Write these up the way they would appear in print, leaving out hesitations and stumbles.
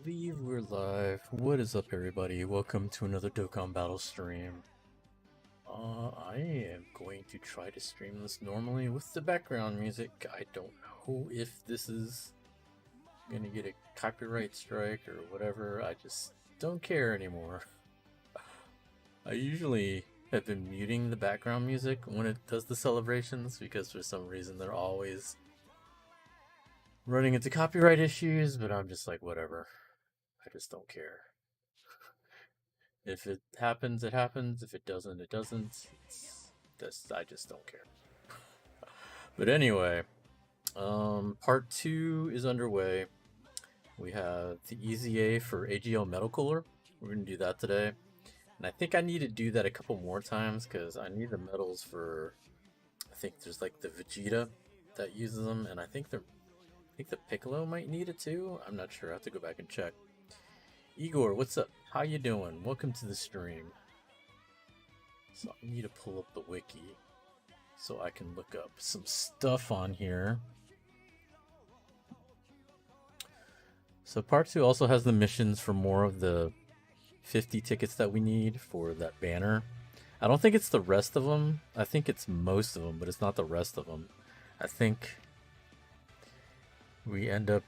believe we're live. What is up, everybody? Welcome to another Dokkan battle stream. I am going to try to stream this normally with the background music. I don't know if this is gonna get a copyright strike or whatever. I just don't care anymore. I usually have been muting the background music when it does the celebrations because for some reason they're always running into copyright issues, but I'm just like, whatever. I just don't care. If it happens, it happens. If it doesn't, it doesn't. I just don't care. But anyway, part 2 is underway. We have the EZA for AGL Metal Cooler. We're going to do that today. And I think I need to do that a couple more times because I need the medals for, I think there's like the Vegeta that uses them, and I think the Piccolo might need it too. I'm not sure. I have to go back and check. Igor, what's up? How you doing? Welcome to the stream. So I need to pull up the wiki so I can look up some stuff on here. So part 2 also has the missions for more of the 50 tickets that we need for that banner. I don't think it's the rest of them. I think it's most of them, but it's not the rest of them. I think we end up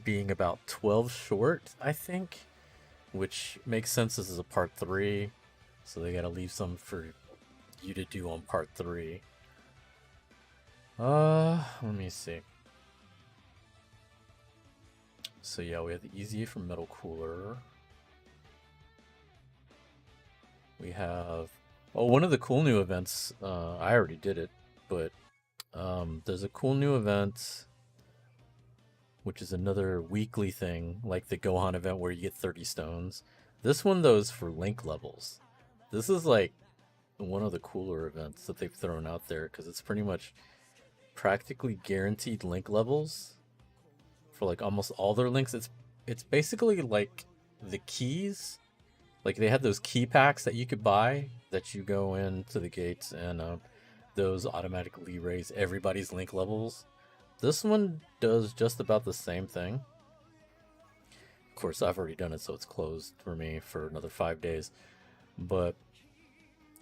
being about 12 short, I think, which makes sense. This is a part 3, so they gotta leave some for you to do on part 3. Let me see. So yeah, we have the EZA from Metal Cooler. We have, oh, one of the cool new events, I already did it, but there's a cool new event which is another weekly thing, like the Gohan event where you get 30 stones. This one, though, is for link levels. This is like one of the cooler events that they've thrown out there because it's pretty much practically guaranteed link levels for like almost all their links. It's basically like the keys. Like they had those key packs that you could buy that you go into the gates and those automatically raise everybody's link levels. This one does just about the same thing. Of course, I've already done it, so it's closed for me for another 5 days. But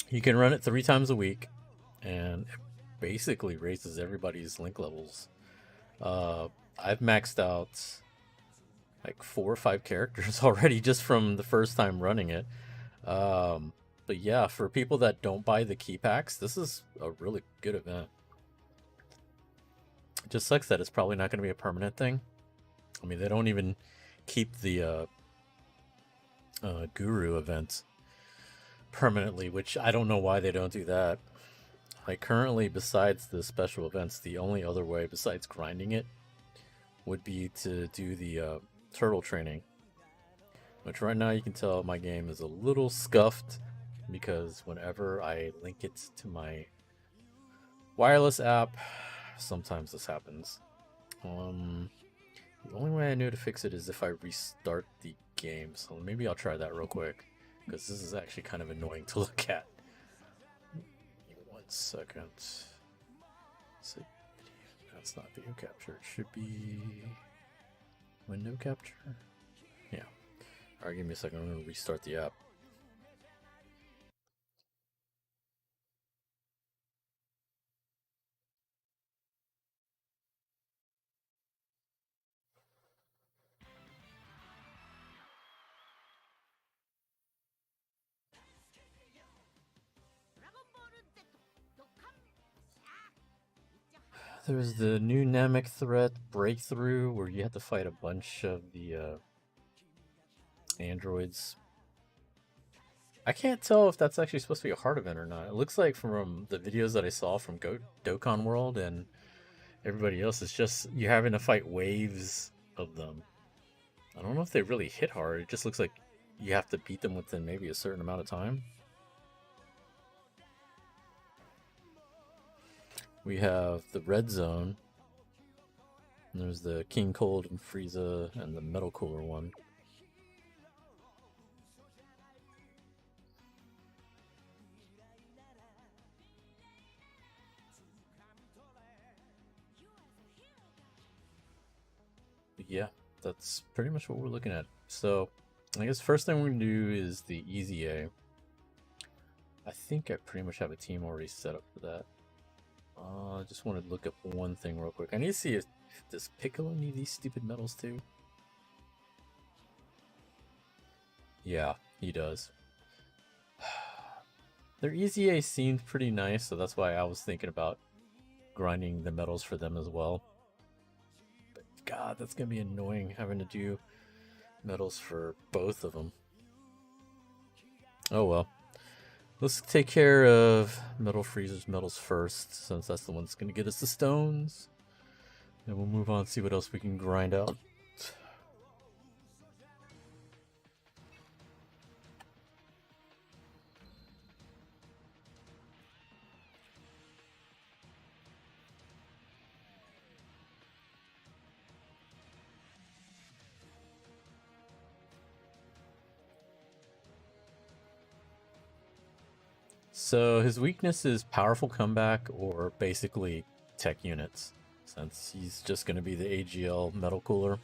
you can run it 3 times a week, and it basically raises everybody's link levels. I've maxed out like 4 or 5 characters already just from the first time running it. But yeah, for people that don't buy the key packs, this is a really good event. It just sucks that it's probably not going to be a permanent thing. I mean, they don't even keep the Guru event permanently, which I don't know why they don't do that. Like currently, besides the special events, the only other way besides grinding it would be to do the turtle training. Which right now you can tell my game is a little scuffed because whenever I link it to my wireless app, sometimes this happens. The only way I know to fix it is if I restart the game, so maybe I'll try that real quick, because this is actually kind of annoying to look at. 1 second. So, that's not video capture, it should be window capture? Yeah. Alright, give me a second, I'm going to restart the app. There's the new Namek threat breakthrough where you have to fight a bunch of the androids. I can't tell if that's actually supposed to be a hard event or not. It looks like from the videos that I saw from Dokkan World and everybody else, it's just you're having to fight waves of them. I don't know if they really hit hard. It just looks like you have to beat them within maybe a certain amount of time. We have the red zone. And there's the King Cold and Frieza and the Metal Cooler one. But yeah, that's pretty much what we're looking at. So I guess first thing we're gonna do is the EZA. I think I pretty much have a team already set up for that. I just want to look up one thing real quick. I need to see if does Piccolo need these stupid medals too? Yeah, he does. Their EZA seemed pretty nice, so that's why I was thinking about grinding the medals for them as well. But God, that's gonna be annoying having to do medals for both of them. Oh well. Let's take care of Metal Freezer's medals first, since that's the one that's gonna get us the stones. Then we'll move on and see what else we can grind out. So his weakness is powerful comeback or basically tech units, since he's just going to be the AGL Metal Cooler.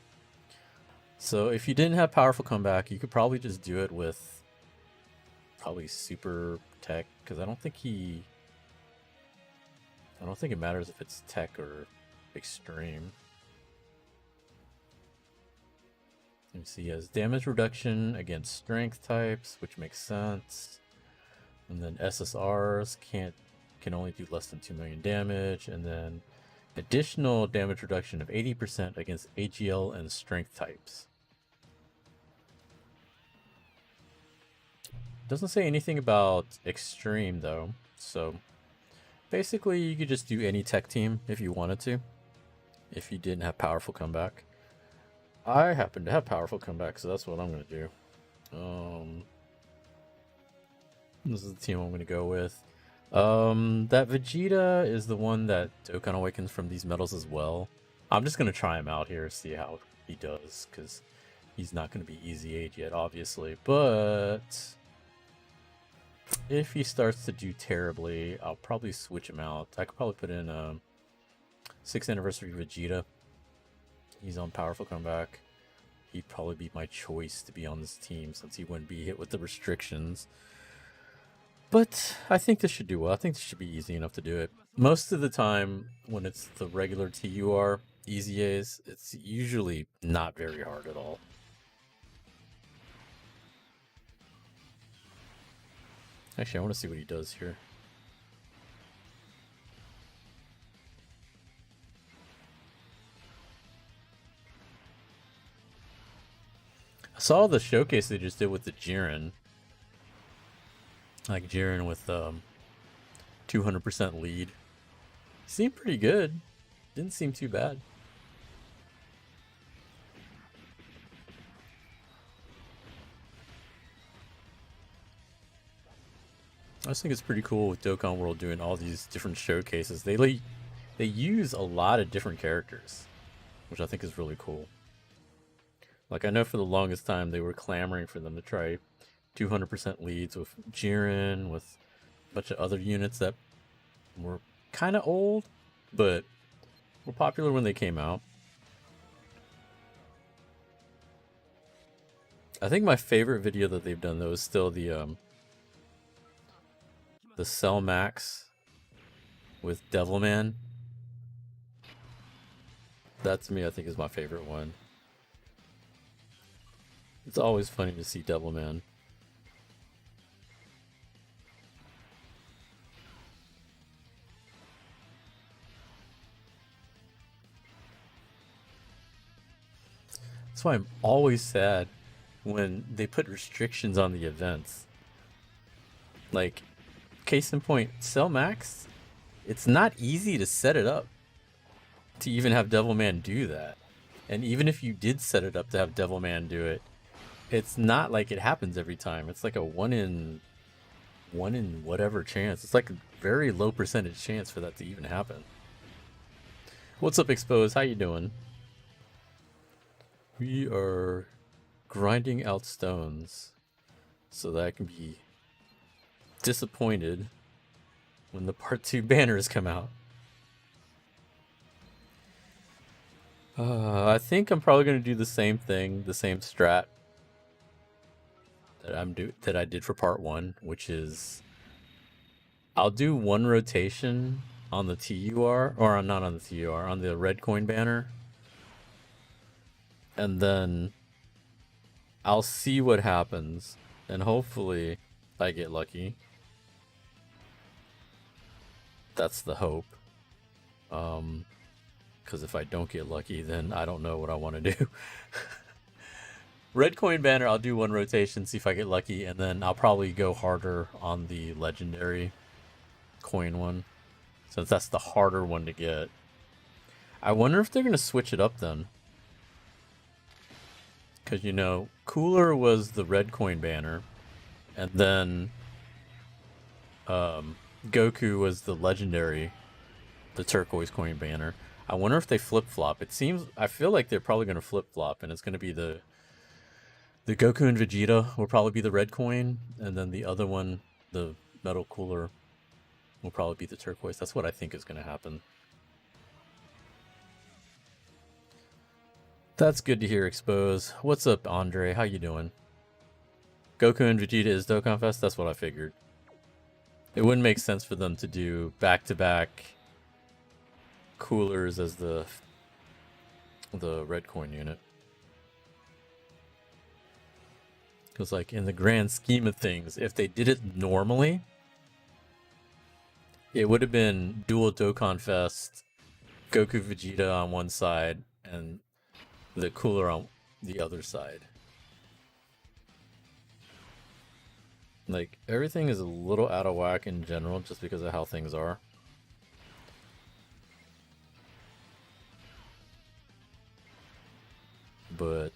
So if you didn't have powerful comeback, you could probably just do it with probably super tech, because I don't think it matters if it's tech or extreme. Let me see, he has damage reduction against strength types, which makes sense. And then SSRs can only do less than 2 million damage, and then additional damage reduction of 80% against AGL and strength types. Doesn't say anything about extreme though, so basically you could just do any tech team if you wanted to, if you didn't have powerful comeback. I happen to have powerful comeback, so that's what I'm going to do. This is the team I'm going to go with. That Vegeta is the one that Dokkan awakens from these medals as well. I'm just going to try him out here, see how he does, because he's not going to be EZA'd yet, obviously. But if he starts to do terribly, I'll probably switch him out. I could probably put in 6th anniversary Vegeta. He's on powerful comeback. He'd probably be my choice to be on this team, since he wouldn't be hit with the restrictions. But I think this should do well. I think this should be easy enough to do it. Most of the time, when it's the regular TUR EZAs, it's usually not very hard at all. Actually, I want to see what he does here. I saw the showcase they just did with the Jiren. Like Jiren with 200% lead. Seemed pretty good. Didn't seem too bad. I just think it's pretty cool with Dokkan World doing all these different showcases. They use a lot of different characters, which I think is really cool. Like, I know for the longest time they were clamoring for them to try 200% leads with Jiren, with a bunch of other units that were kind of old, but were popular when they came out. I think my favorite video that they've done though is still the Cell Max with Devilman. That to me I think is my favorite one. It's always funny to see Devilman. That's why I'm always sad when they put restrictions on the events. Like, case in point, Cell Max, it's not easy to set it up to even have Devilman do that. And even if you did set it up to have Devilman do it, it's not like it happens every time. It's like a one in whatever chance. It's like a very low percentage chance for that to even happen. What's up, Exposed? How you doing? We are grinding out stones so that I can be disappointed when the part 2 banners come out. I think I'm probably gonna do the same thing, the same strat that I did for part one, which is I'll do one rotation on the TUR, or not on the TUR, on the red coin banner, and then I'll see what happens, and hopefully I get lucky. That's the hope. Because if I don't get lucky, then I don't know what I want to do. Red coin banner, I'll do one rotation, see if I get lucky, and then I'll probably go harder on the legendary coin one, since that's the harder one to get. I wonder if they're going to switch it up then. Because, you know, Cooler was the red coin banner, and then Goku was the legendary, the turquoise coin banner. I wonder if they flip-flop. It seems, I feel like they're probably going to flip-flop, and it's going to be the Goku and Vegeta will probably be the red coin, and then the other one, the Metal Cooler, will probably be the turquoise. That's what I think is going to happen. That's good to hear, Expose. What's up, Andre? How you doing? Goku and Vegeta is Dokkan Fest? That's what I figured. It wouldn't make sense for them to do back-to-back coolers as the red coin unit. Because, like, in the grand scheme of things, if they did it normally, it would have been dual Dokkan Fest, Goku Vegeta on one side, and the cooler on the other side. Like, everything is a little out of whack in general just because of how things are. But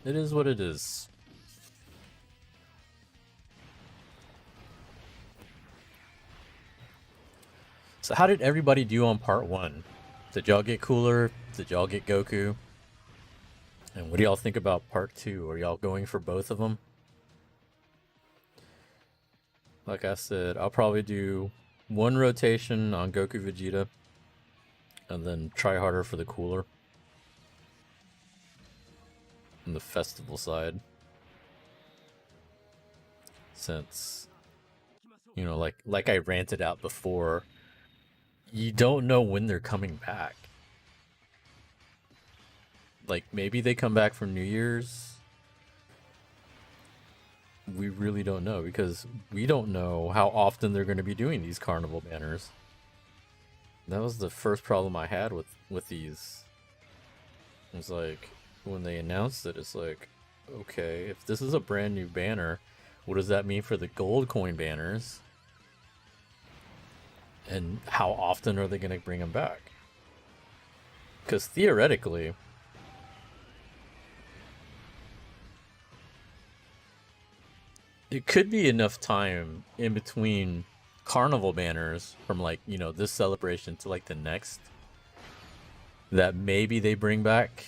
it is what it is. So how did everybody do on part one? Did y'all get Cooler? Did y'all get Goku? And what do y'all think about part two? Are y'all going for both of them? Like I said, I'll probably do one rotation on Goku Vegeta and then try harder for the Cooler on the festival side. Since, you know, like I ranted out before, you don't know when they're coming back. Like, maybe they come back for New Year's. We really don't know, because we don't know how often they're going to be doing these carnival banners. That was the first problem I had with these. It's like, when they announced it, it's like, okay, if this is a brand new banner, what does that mean for the gold coin banners? And how often are they going to bring them back? Because theoretically, it could be enough time in between carnival banners from, like, you know, this celebration to like the next, that maybe they bring back,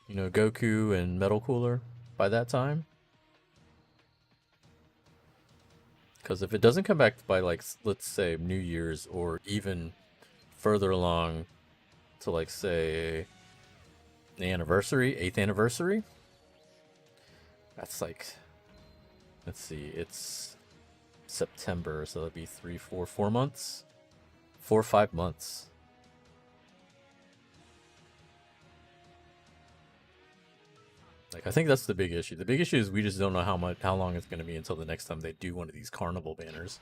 you know, Goku and Metal Cooler by that time. Because if it doesn't come back by, like, let's say New Year's, or even further along to, like, say the anniversary, 8th anniversary, that's like, let's see, it's September, so that'd be 4 months, 4 or 5 months. Like, I think that's the big issue. The big issue is we just don't know how long it's going to be until the next time they do one of these carnival banners.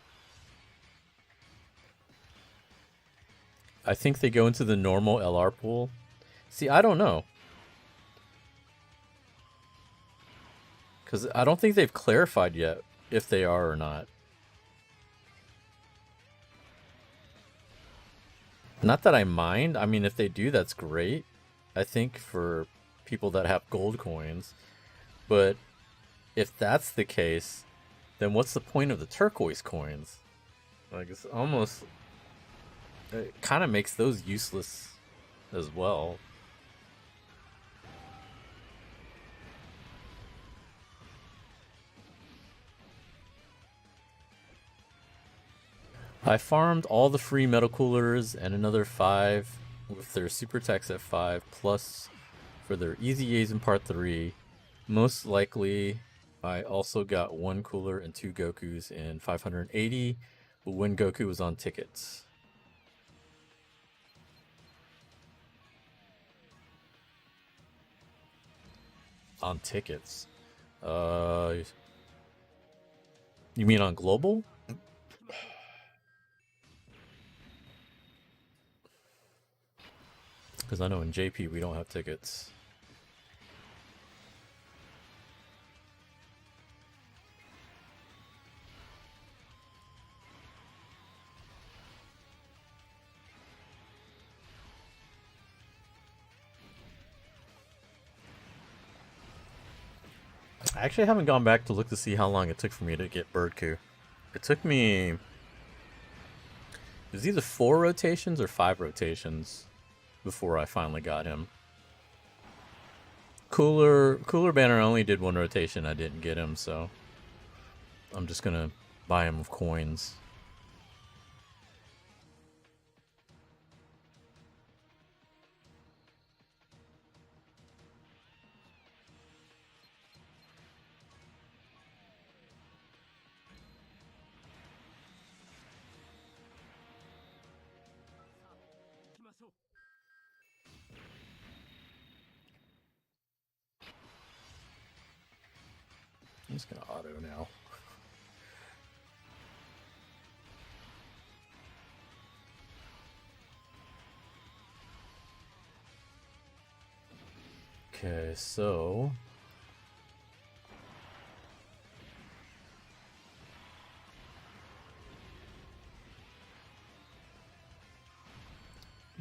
I think they go into the normal LR pool. See, I don't know. Because I don't think they've clarified yet if they are or not. Not that I mind. I mean, if they do, that's great. I think for people that have gold coins. But if that's the case, then what's the point of the turquoise coins? Like, it's almost, it kind of makes those useless as well. I farmed all the free metal coolers and another 5 with their super techs at 5 plus for their EZAs in part 3. Most likely, I also got 1 cooler and 2 Gokus in 580 when Goku was on tickets. On tickets? You mean on global? Because I know in JP we don't have tickets. I actually haven't gone back to look to see how long it took for me to get Birdku. It took me... It was either 4 rotations or 5 rotations before I finally got him. Cooler banner only did 1 rotation. I didn't get him, so I'm just gonna buy him with coins. I'm just gonna auto now. Okay, so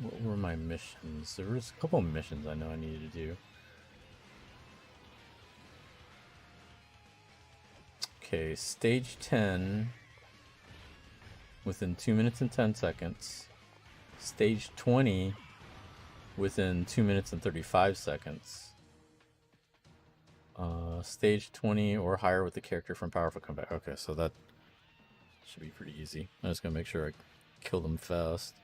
what were my missions? There was a couple of missions I know I needed to do. Okay, stage 10 within 2 minutes and 10 seconds. Stage 20 within 2 minutes and 35 seconds. Stage 20 or higher with the character from Powerful Comeback. Okay, so that should be pretty easy. I'm just gonna make sure I kill them fast.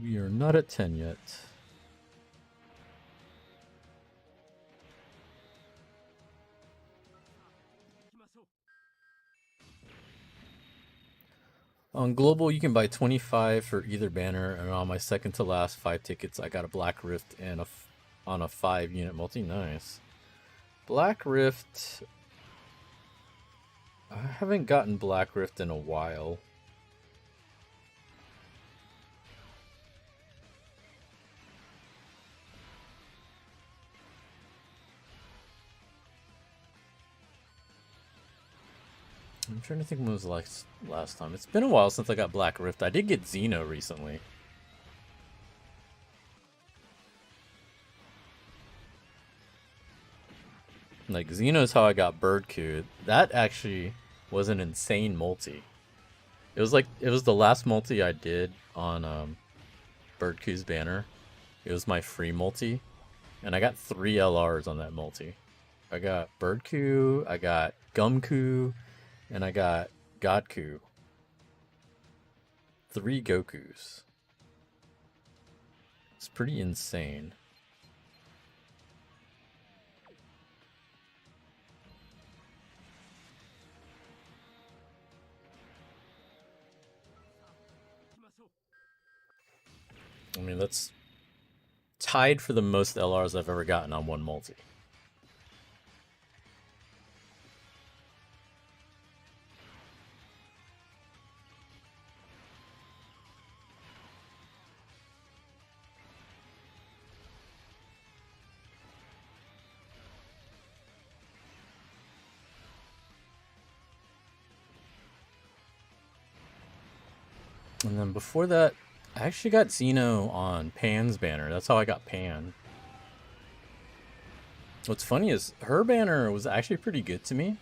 We are not at 10 yet. On Global, you can buy 25 for either banner, and on my second to last 5 tickets, I got a Black Rift and on a 5-unit multi. Nice. Black Rift... I haven't gotten Black Rift in a while. I'm trying to think when was the last time. It's been a while since I got Black Rift. I did get Xeno recently. Like, Xeno's how I got Birdku. That actually was an insane multi. It was like, it was the last multi I did on Birdku's banner. It was my free multi. And I got 3 LRs on that multi. I got Birdku, I got Gumku, and I got Godku. 3 Gokus. It's pretty insane. I mean, that's tied for the most LRs I've ever gotten on one multi. And then before that, I actually got Xeno on Pan's banner. That's how I got Pan. What's funny is her banner was actually pretty good to me.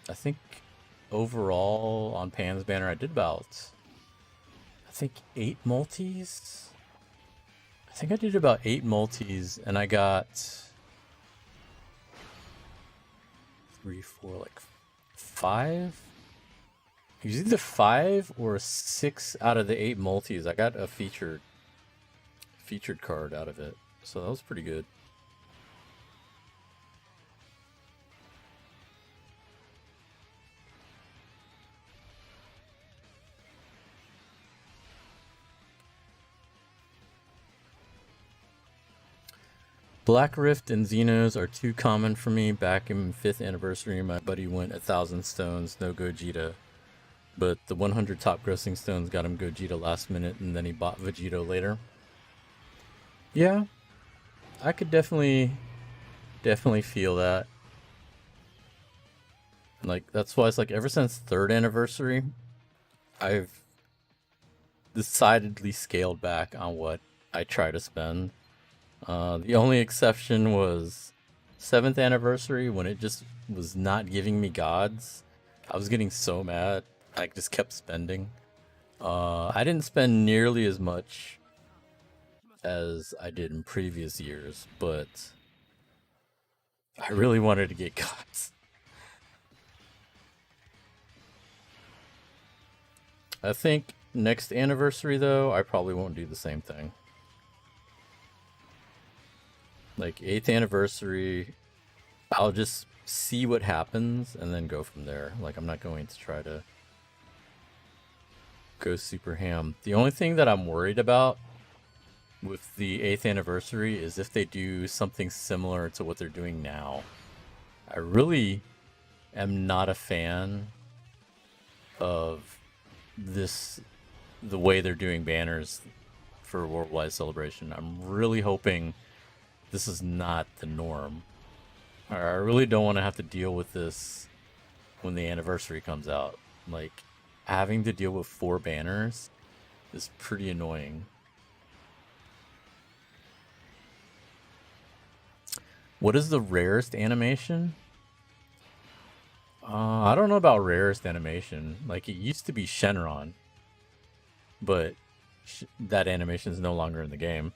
I think overall on Pan's banner I did about, I think 8 multis? I think I did about 8 multis and I got 3, 4, like 5 It was either 5 or 6 out of the 8 multis. I got a featured card out of it, so that was pretty good. Black Rift and Xenos are too common for me. Back in 5th anniversary, my buddy went 1,000 stones, no Gogeta. But the 100 top grossing stones got him Gogeta last minute, and then he bought Vegeta later. Yeah, I could definitely feel that. Like, that's why it's like ever since 3rd anniversary, I've decidedly scaled back on what I try to spend. The only exception was 7th anniversary when it just was not giving me gods. I was getting so mad. I just kept spending. I didn't spend nearly as much as I did in previous years, but I really wanted to get gods. I think next anniversary, though, I probably won't do the same thing. Like 8th anniversary, I'll just see what happens and then go from there. Like, I'm not going to try to go super ham. The only thing that I'm worried about with the 8th anniversary is if they do something similar to what they're doing now. I really am not a fan of the way they're doing banners for Worldwide Celebration. I'm really hoping this is not the norm. I really don't want to have to deal with this when the anniversary comes out. Like, having to deal with 4 banners is pretty annoying. What is the rarest animation? I don't know about rarest animation. Like, it used to be Shenron, but that animation is no longer in the game.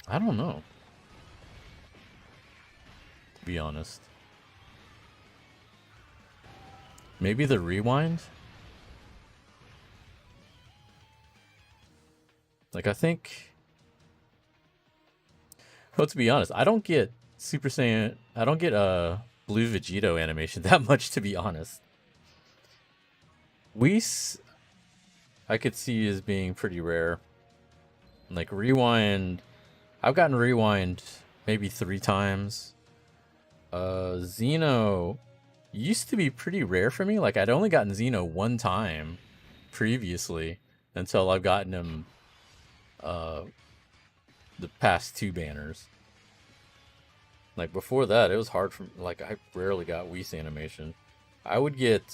I don't know, to be honest. Maybe the rewind? Like, I think... Well, to be honest, I don't get Super Saiyan... I don't get Blue Vegito animation that much, to be honest. Whis, I could see as being pretty rare. Like, rewind... I've gotten rewind maybe 3 times. Xeno used to be pretty rare for me. Like, I'd only gotten Xeno 1 time previously until I've gotten him the past 2 banners. Like, before that, it was hard for me. Like, I rarely got Whis animation. I would get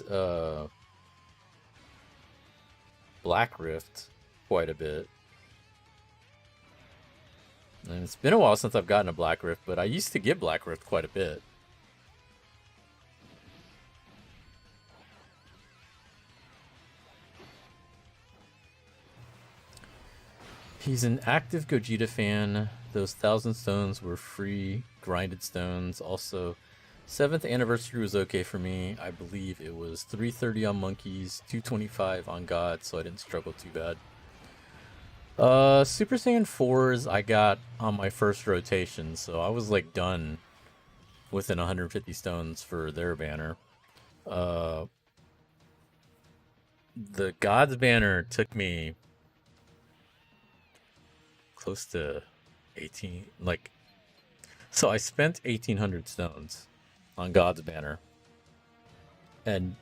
Black Rift quite a bit. And it's been a while since I've gotten a Black Rift, but I used to get Black Rift quite a bit. He's an active Gogeta fan. Those 1,000 stones were free grinded stones. Also, 7th anniversary was okay for me. I believe it was 330 on monkeys, 225 on God, so I didn't struggle too bad. Super Saiyan 4s I got on my first rotation, so I was like done within 150 stones for their banner. The Gods banner took me close to 18, like, so I spent 1,800 stones on God's banner, and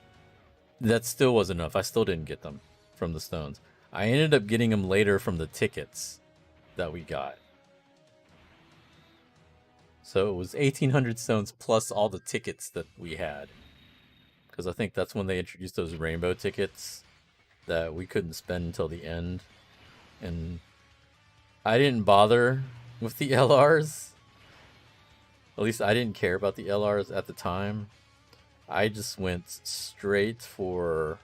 that still wasn't enough. I still didn't get them from the stones. I ended up getting them later from the tickets that we got. So it was 1,800 stones plus all the tickets that we had. Because I think that's when they introduced those rainbow tickets that we couldn't spend until the end. And I didn't bother with the LRs. At least I didn't care about the LRs at the time. I just went straight for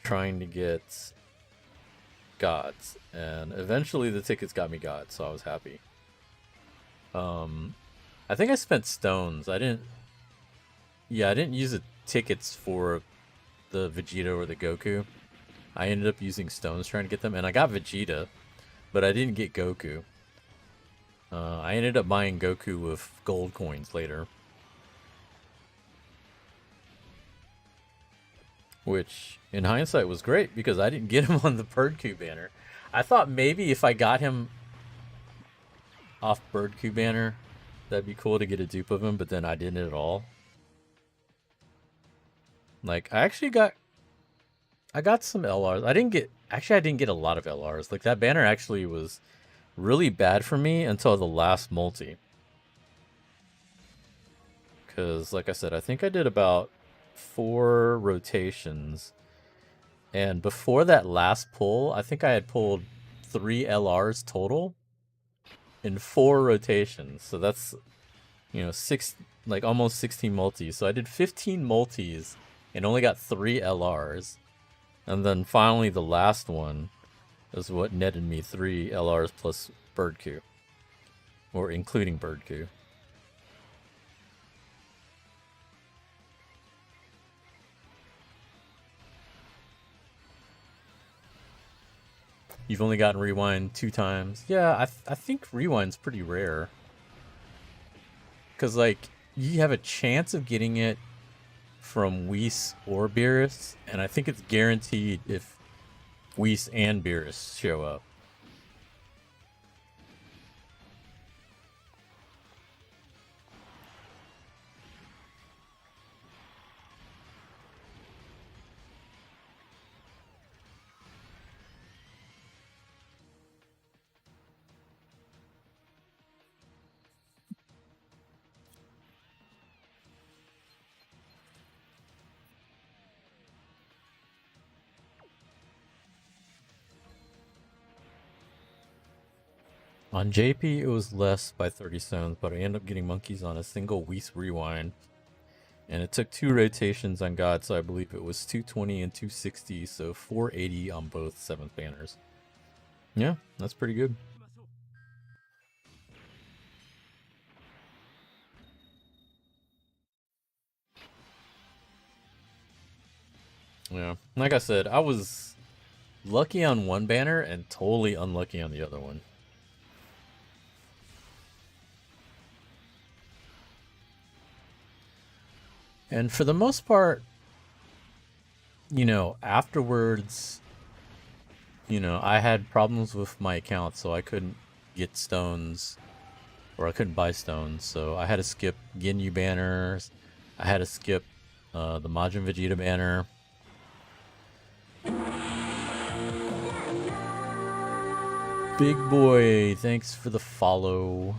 trying to get gods, and eventually the tickets got me gods, so I was happy. I think I spent stones. I didn't use the tickets for the Vegeta or the Goku. I ended up using stones trying to get them, and I got Vegeta, but I didn't get Goku. I ended up buying Goku with gold coins later. Which, in hindsight, was great because I didn't get him on the Birdku banner. I thought maybe if I got him off Birdku banner, that'd be cool to get a dupe of him, but then I didn't at all. Like, I got some LRs. I didn't get a lot of LRs. Like, that banner actually was really bad for me until the last multi. Because, like I said, I think I did about 4 rotations. And before that last pull, I think I had pulled 3 LRs total in 4 rotations. So that's, you know, almost 16 multis. So I did 15 multis and only got 3 LRs. And then finally the last one is what netted me 3 LRs plus Birdku. Or including Birdku. You've only gotten Rewind 2 times. Yeah, I think Rewind's pretty rare. Because, like, you have a chance of getting it from Whis or Beerus, and I think it's guaranteed if Whis and Beerus show up. On JP, it was less by 30 stones, but I ended up getting monkeys on a single Whis Rewind. And it took 2 rotations on God, so I believe it was 220 and 260, so 480 on both 7th banners. Yeah, that's pretty good. Yeah, like I said, I was lucky on one banner and totally unlucky on the other one. And for the most part, you know, afterwards, you know, I had problems with my account, so I couldn't get stones, or I couldn't buy stones, so I had to skip Ginyu banners, I had to skip the Majin Vegeta banner. Big boy, thanks for the follow.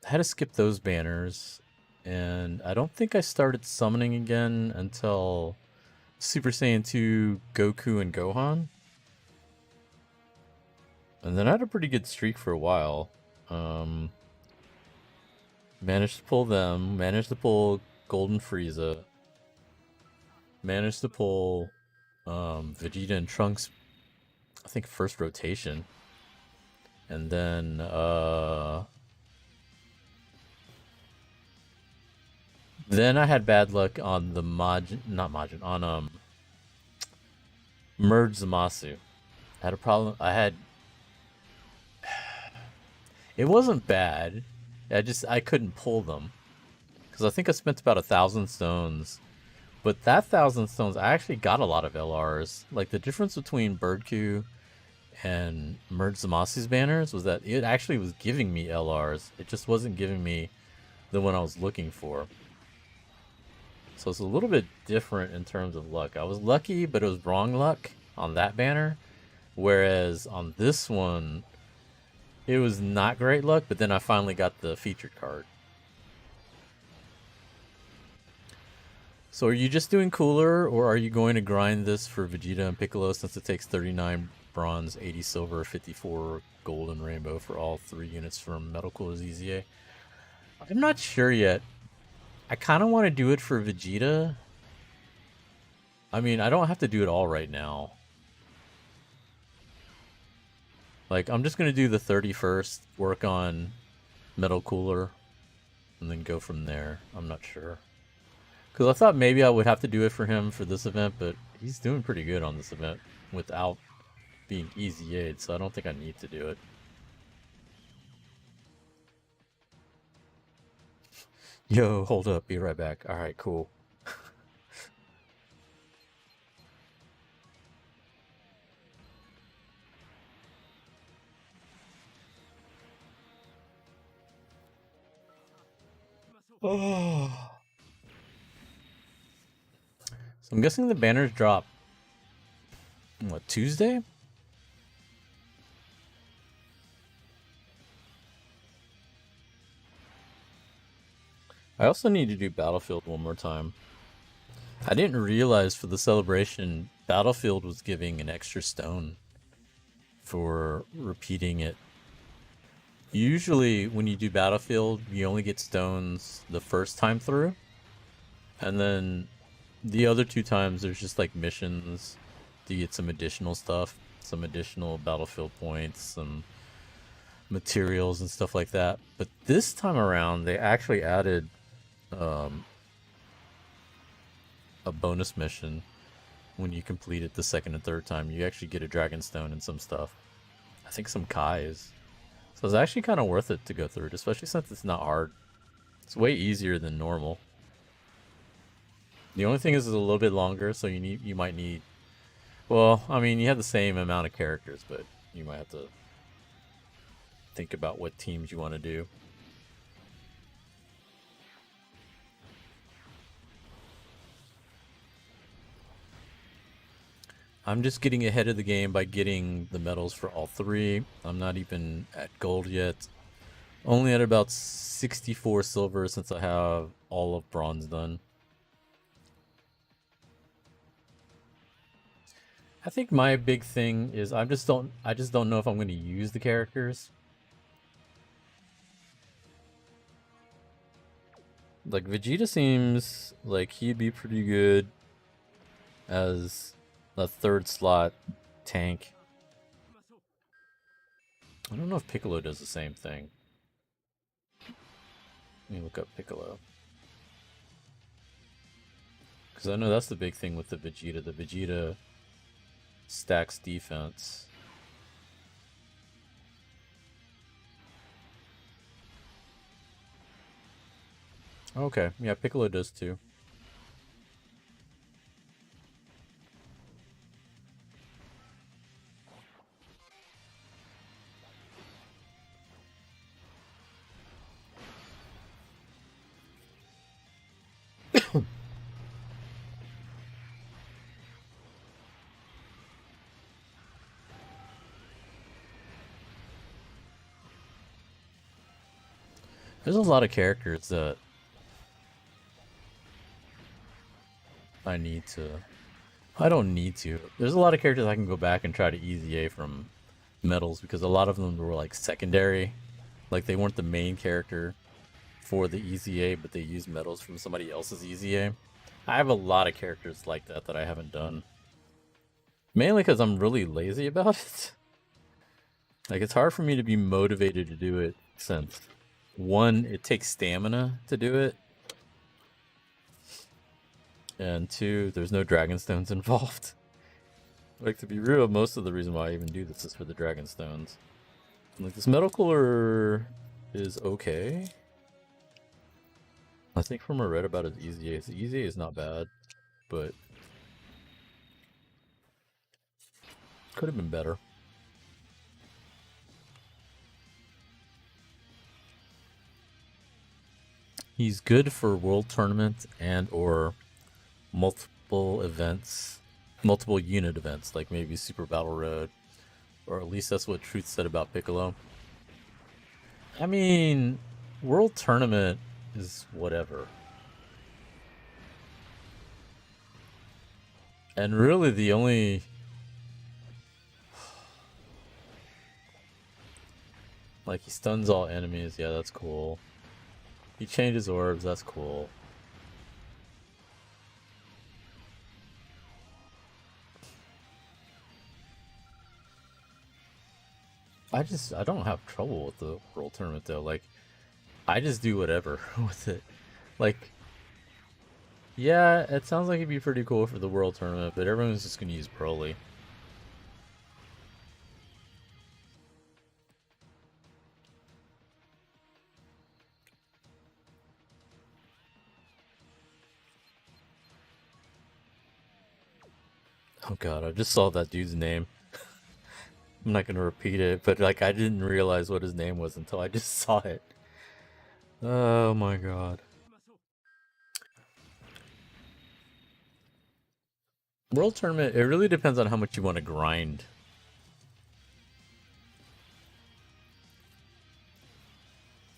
I had to skip those banners, and I don't think I started summoning again until Super Saiyan 2 Goku and Gohan. And then I had a pretty good streak for a while. Managed to pull them, managed to pull Golden Frieza, managed to pull Vegeta and Trunks, I think first rotation. And then I had bad luck on the Merge Zamasu. I had a problem. It wasn't bad. I couldn't pull them. Because I think I spent about 1,000 stones. But that 1,000 stones, I actually got a lot of LRs. Like, the difference between Birdku and Merge Zamasu's banners was that it actually was giving me LRs. It just wasn't giving me the one I was looking for. So it's a little bit different in terms of luck. I was lucky, but it was wrong luck on that banner. Whereas on this one, it was not great luck, but then I finally got the featured card. So are you just doing cooler, or are you going to grind this for Vegeta and Piccolo since it takes 39 bronze, 80 silver, 54 gold, and rainbow for all 3 units from Metal Cooler's EZA? I'm not sure yet. I kind of want to do it for Vegeta. I mean, I don't have to do it all right now. Like, I'm just going to do the 31st, work on Metal Cooler, and then go from there. I'm not sure. Because I thought maybe I would have to do it for him for this event, but he's doing pretty good on this event without being EZA'd, so I don't think I need to do it. Yo, hold up, be right back. Alright, cool. Oh. So I'm guessing the banners drop, what, Tuesday? I also need to do Battlefield one more time. I didn't realize for the celebration, Battlefield was giving an extra stone for repeating it. Usually when you do Battlefield, you only get stones the first time through. And then the other 2 times there's just like missions to get some additional stuff, some additional Battlefield points, some materials and stuff like that. But this time around they actually added a bonus mission when you complete it the second and third time. You actually get a dragon stone and some stuff. I think some Kais. So it's actually kind of worth it to go through it, especially since it's not hard. It's way easier than normal. The only thing is it's a little bit longer, so you might need... Well, I mean, you have the same amount of characters, but you might have to think about what teams you want to do. I'm just getting ahead of the game by getting the medals for all 3. I'm not even at gold yet. Only at about 64 silver since I have all of bronze done. I think my big thing is I just don't know if I'm going to use the characters. Like Vegeta seems like he'd be pretty good as a 3rd slot tank. I don't know if Piccolo does the same thing. Let me look up Piccolo. Because I know that's the big thing with the Vegeta. The Vegeta stacks defense. Okay, yeah, Piccolo does too. There's a lot of characters that I need to... I don't need to. There's a lot of characters I can go back and try to EZA from medals because a lot of them were like secondary. Like they weren't the main character for the EZA, but they used medals from somebody else's EZA. I have a lot of characters like that that I haven't done. Mainly because I'm really lazy about it. Like it's hard for me to be motivated to do it since... 1, it takes stamina to do it. And 2, there's no dragon stones involved. Like, to be real, most of the reason why I even do this is for the dragon stones. Like, this Metal Cooler is okay. I think from what I read about his EZA is not bad, but could have been better. He's good for World Tournament and or multiple events, multiple unit events, like maybe Super Battle Road, or at least that's what Truth said about Piccolo. I mean, World Tournament is whatever. And really the only... Like, he stuns all enemies, yeah, that's cool. He changes orbs, that's cool. I don't have trouble with the world tournament though. Like, I just do whatever with it. Like, yeah, it sounds like it'd be pretty cool for the world tournament, but everyone's just gonna use Broly. Oh god, I just saw that dude's name. I'm not gonna repeat it, but like I didn't realize what his name was until I just saw it. Oh my god. World tournament, it really depends on how much you want to grind.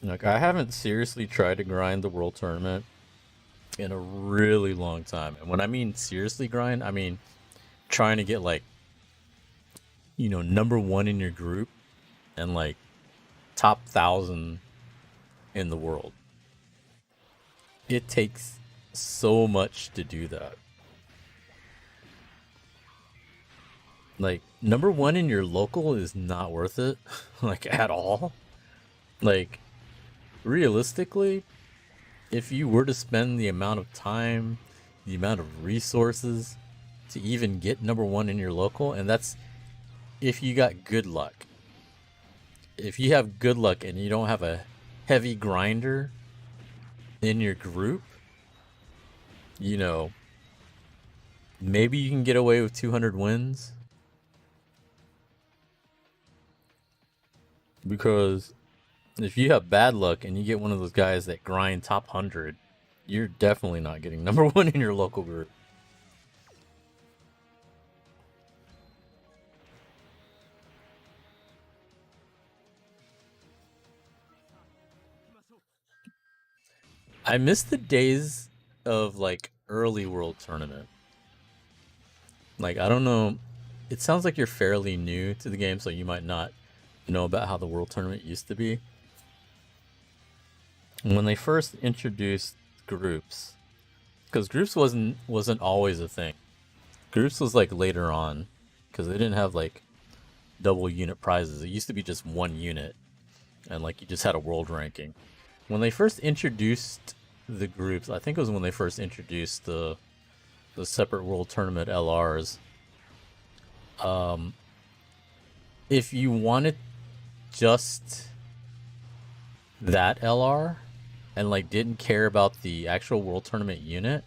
Like, I haven't seriously tried to grind the world tournament in a really long time. And when I mean seriously grind, I mean trying to get like, you know, #1 in your group and like top 1,000 in the world. It takes so much to do that. Like, #1 in your local is not worth it, like at all. Like, realistically, if you were to spend the amount of time, the amount of resources to even get #1 in your local, and that's if you got good luck. If you have good luck and you don't have a heavy grinder in your group, you know, maybe you can get away with 200 wins. Because if you have bad luck and you get one of those guys that grind top 100, you're definitely not getting #1 in your local group. I miss the days of like early world tournament. Like, I don't know. It sounds like you're fairly new to the game, so you might not know about how the world tournament used to be. When they first introduced groups, because groups wasn't always a thing. Groups was like later on, because they didn't have like double unit prizes. It used to be just one unit, and like you just had a world ranking. When they first introduced the groups, I think it was when they first introduced the separate world tournament LRs. If you wanted just that LR and like didn't care about the actual world tournament unit,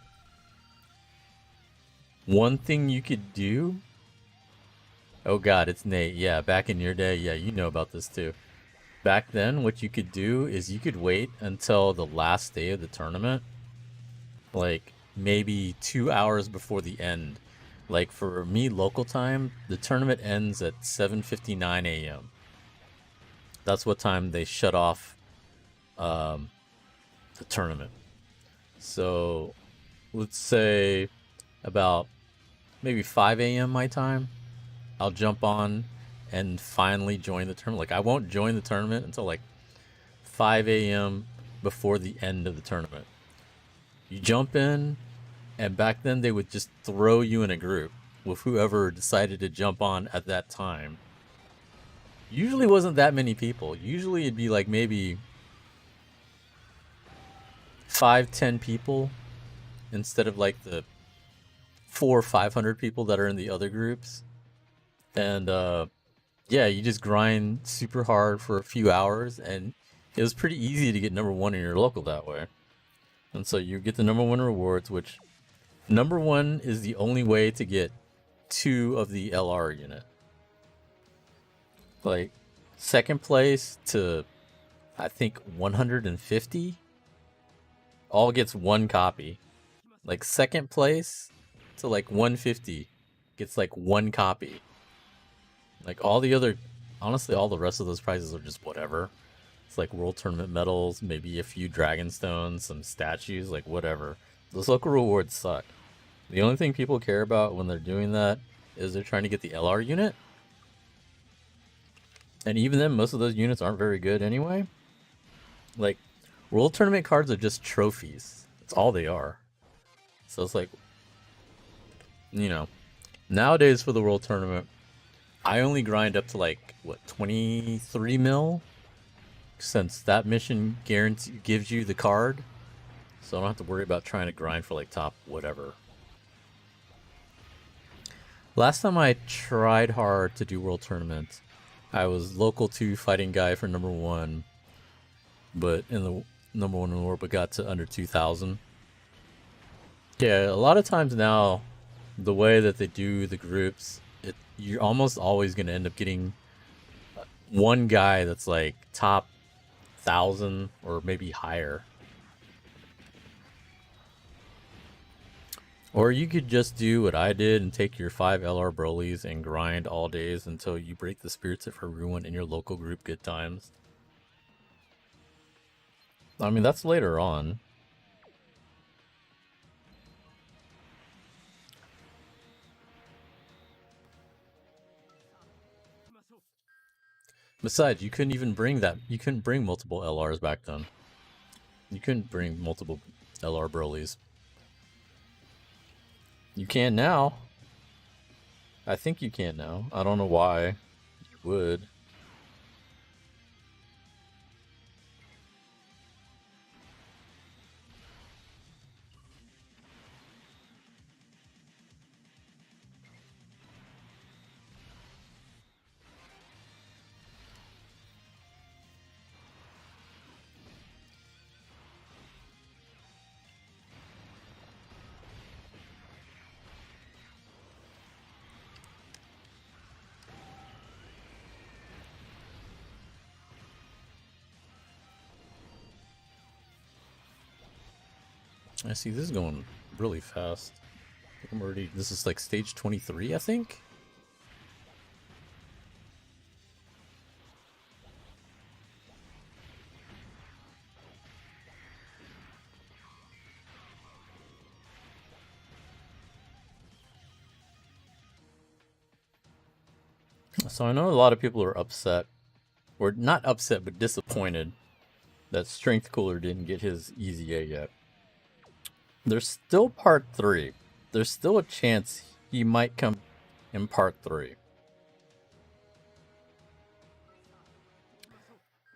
one thing you could do. Oh god, it's Nate. Yeah, back in your day, yeah, you know about this too. Back then, what you could do is you could wait until the last day of the tournament, like maybe 2 hours before the end. Like for me, local time, the tournament ends at 7:59 a.m. That's what time they shut off the tournament. So let's say about maybe 5 a.m. my time, I'll jump on and finally join the tournament. Like, I won't join the tournament until like 5 a.m. before the end of the tournament. You jump in, and back then they would just throw you in a group with whoever decided to jump on at that time. Usually wasn't that many people. Usually it'd be like maybe 5-10 people instead of like the 400 or 500 people that are in the other groups. And yeah, you just grind super hard for a few hours, and it was pretty easy to get #1 in your local that way. And so you get the #1 rewards, which #1 is the only way to get 2 of the LR unit. Like, second place to, I think, 150 all gets 1 copy. Like, second place to like 150 gets like 1 copy. Like, all the other, honestly, all the rest of those prizes are just whatever. It's like world tournament medals, maybe a few dragon stones, some statues, like whatever. Those local rewards suck. The only thing people care about when they're doing that is they're trying to get the LR unit. And even then, most of those units aren't very good anyway. Like, world tournament cards are just trophies. That's all they are. So it's like, you know, nowadays for the world tournament, I only grind up to like, what, 23 mil? Since that mission gives you the card. So I don't have to worry about trying to grind for like top whatever. Last time I tried hard to do World Tournament, I was local 2 fighting guy for number 1. But in the number 1 in the world, but got to under 2,000. Yeah, a lot of times now, the way that they do the groups, you're almost always going to end up getting one guy that's like top 1,000 or maybe higher. Or you could just do what I did and take your 5 LR Brolys and grind all days until you break the spirits of everyone in your local group good times. I mean, that's later on. Besides, you couldn't even bring that. You couldn't bring multiple LRs back then. You couldn't bring multiple LR Brolys. You can now. I think you can now. I don't know why you would. I see this is going really fast. I'm already. This is like stage 23, I think. So I know a lot of people are upset, or not upset, but disappointed that Strength Cooler didn't get his EZA yet. There's still part 3. There's still a chance he might come in part 3.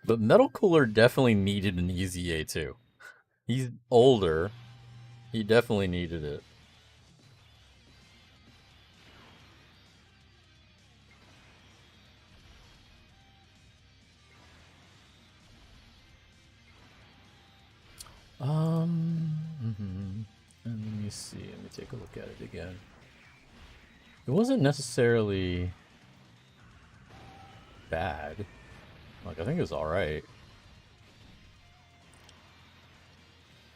But Metal Cooler definitely needed an EZA too. He's older. He definitely needed it. And let me see. Let me take a look at it again. It wasn't necessarily bad. Like, I think it was alright.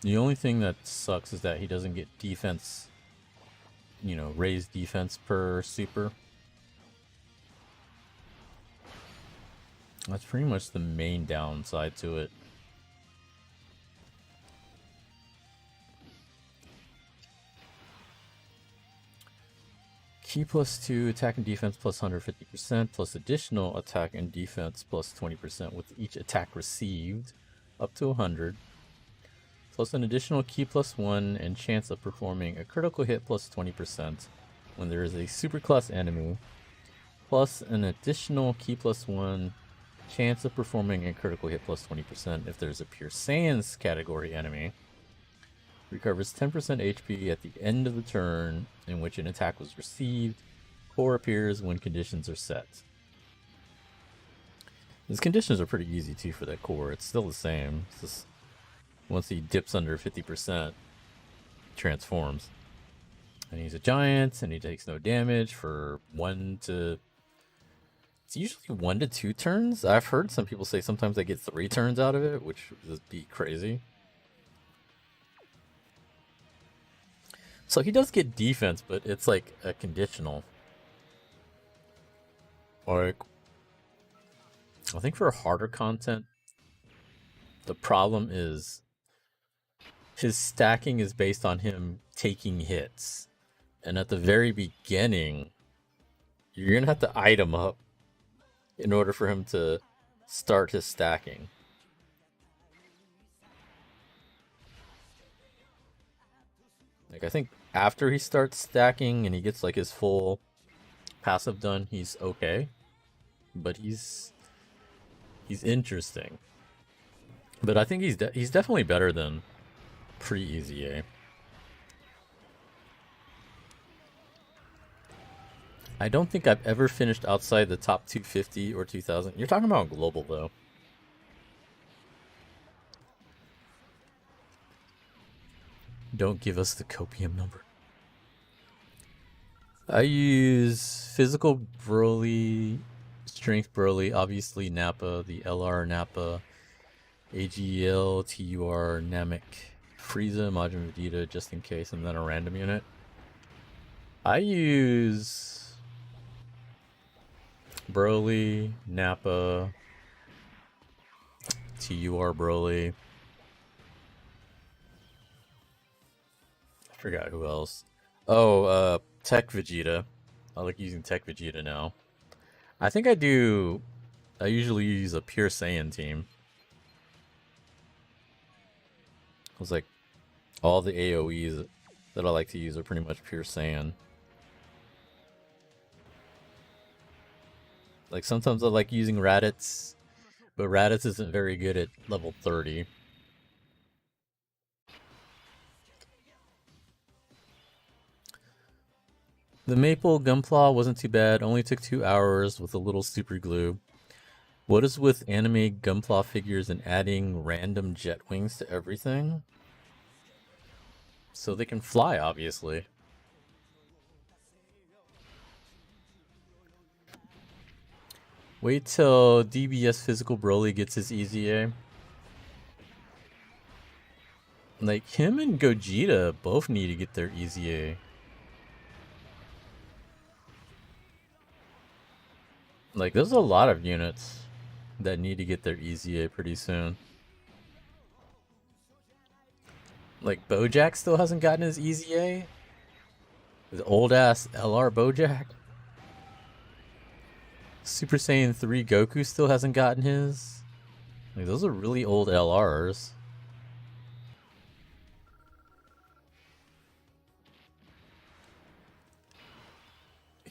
The only thing that sucks is that he doesn't get defense, you know, raised defense per super. That's pretty much the main downside to it. Key +2, attack and defense plus 150%, plus additional attack and defense plus 20% with each attack received, up to 100. Plus an additional key +1 and chance of performing a critical hit plus 20% when there is a superclass enemy. Plus an additional key +1 chance of performing a critical hit plus 20% if there's a Pure Saiyans category enemy. Recovers 10% HP at the end of the turn in which an attack was received, or appears when conditions are set. These conditions are pretty easy too for that core. It's still the same. It's just once he dips under 50%, transforms. And he's a giant, and he takes no damage for 1 to... It's usually 1 to 2 turns. I've heard some people say sometimes they get 3 turns out of it, which would be crazy. So he does get defense, but it's like a conditional. Like, I think for harder content, the problem is his stacking is based on him taking hits. And at the very beginning, you're going to have to item up in order for him to start his stacking. Like, I think after he starts stacking and he gets like his full passive done, he's okay, but he's interesting. But I think he's definitely better than pre-EZA. I don't think I've ever finished outside the top 250 or 2000. You're talking about global though. Don't give us the copium number. I use physical Broly, strength Broly, obviously Nappa, the LR Nappa, AGL, TUR, Namek, Frieza, Majin Vegeta, just in case, and then a random unit. I use Broly, Nappa, TUR Broly. I forgot who else. Oh, TEQ Vegeta. I like using TEQ Vegeta now. I think I usually use a pure Saiyan team. It was like all the AoEs that I like to use are pretty much pure Saiyan. Like sometimes I like using Raditz, but Raditz isn't very good at level 30. The Maple Gunpla wasn't too bad, only took 2 hours with a little super glue. What is with anime Gunpla figures and adding random jet wings to everything? So they can fly, obviously. Wait till DBS Physical Broly gets his EZA. Like, him and Gogeta both need to get their EZA. Like, there's a lot of units that need to get their EZA pretty soon. Like, Bojack still hasn't gotten his EZA? His old-ass LR Bojack? Super Saiyan 3 Goku still hasn't gotten his? Like, those are really old LRs.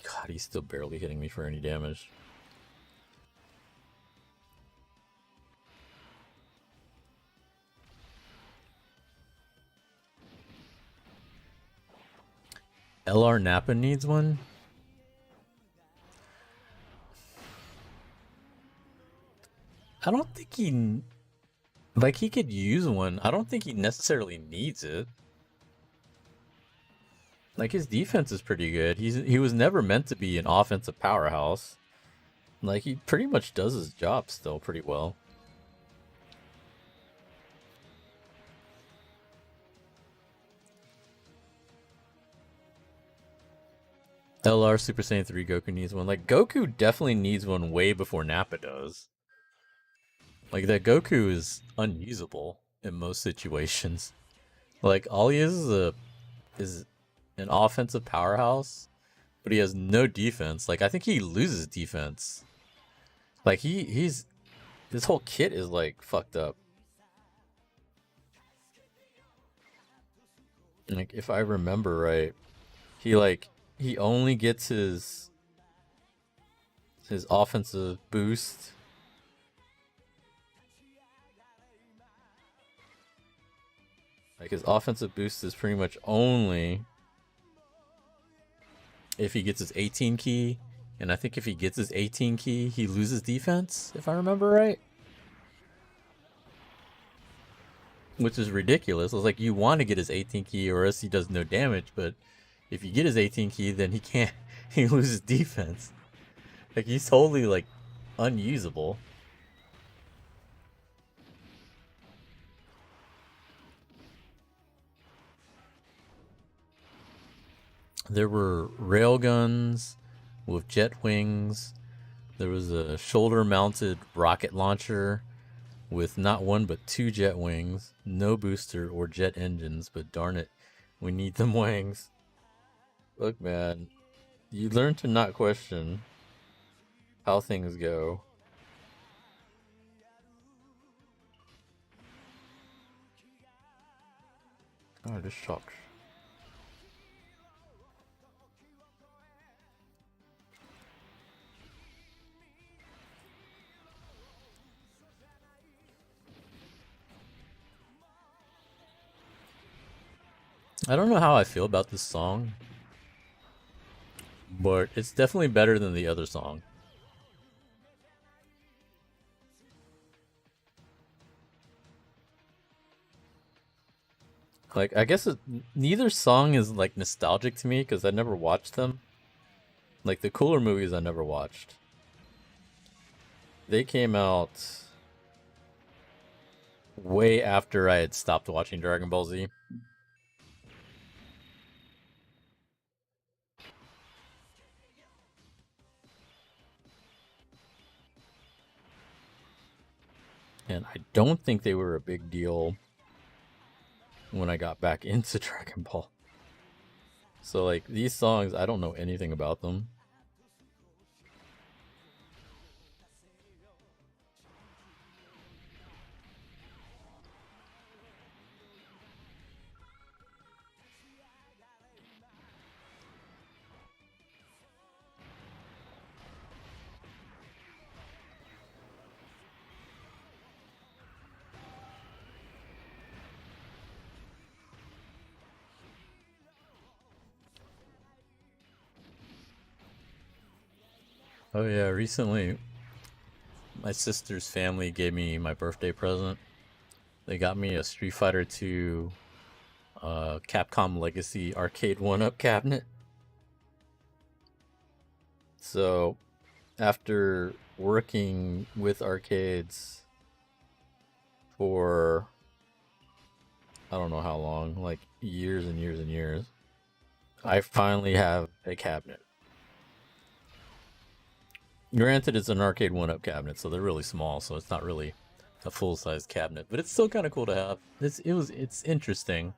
God, he's still barely hitting me for any damage. LR Nappa needs one? I don't think he... Like, he could use one. I don't think he necessarily needs it. Like, his defense is pretty good. He was never meant to be an offensive powerhouse. Like, he pretty much does his job still pretty well. LR Super Saiyan 3 Goku needs one. Like, Goku definitely needs one way before Nappa does. Like, that Goku is unusable in most situations. Like, all he is an offensive powerhouse, but he has no defense. Like, I think he loses defense. Like, his whole kit is, like, fucked up. Like, if I remember right, he only gets his offensive boost. Like, his offensive boost is pretty much only if he gets his 18 key. And I think if he gets his 18 key, he loses defense, if I remember right. Which is ridiculous. It's like, you want to get his 18 key or else he does no damage, but if you get his 18 key, then he can't, he loses defense. Like, he's totally, like, unusable. There were railguns with jet wings. There was a shoulder-mounted rocket launcher with not one but 2 jet wings, no booster or jet engines, but darn it, we need them wings. Look, man, you learn to not question how things go. Oh, this sucks. I don't know how I feel about this song, but it's definitely better than the other song. Like, I guess neither song is like nostalgic to me because I never watched them. Like the Cooler movies, I never watched. They came out way after I had stopped watching Dragon Ball Z. And I don't think they were a big deal when I got back into Dragon Ball. So, like, these songs, I don't know anything about them. Oh, yeah, recently my sister's family gave me my birthday present. They got me a Street Fighter 2 Capcom Legacy arcade 1-up cabinet. So, after working with arcades for I don't know how long, like years and years and years, I finally have a cabinet. Granted, it's an arcade 1-up cabinet, so they're really small, so it's not really a full-size cabinet, but it's still kind of cool to have. It's interesting.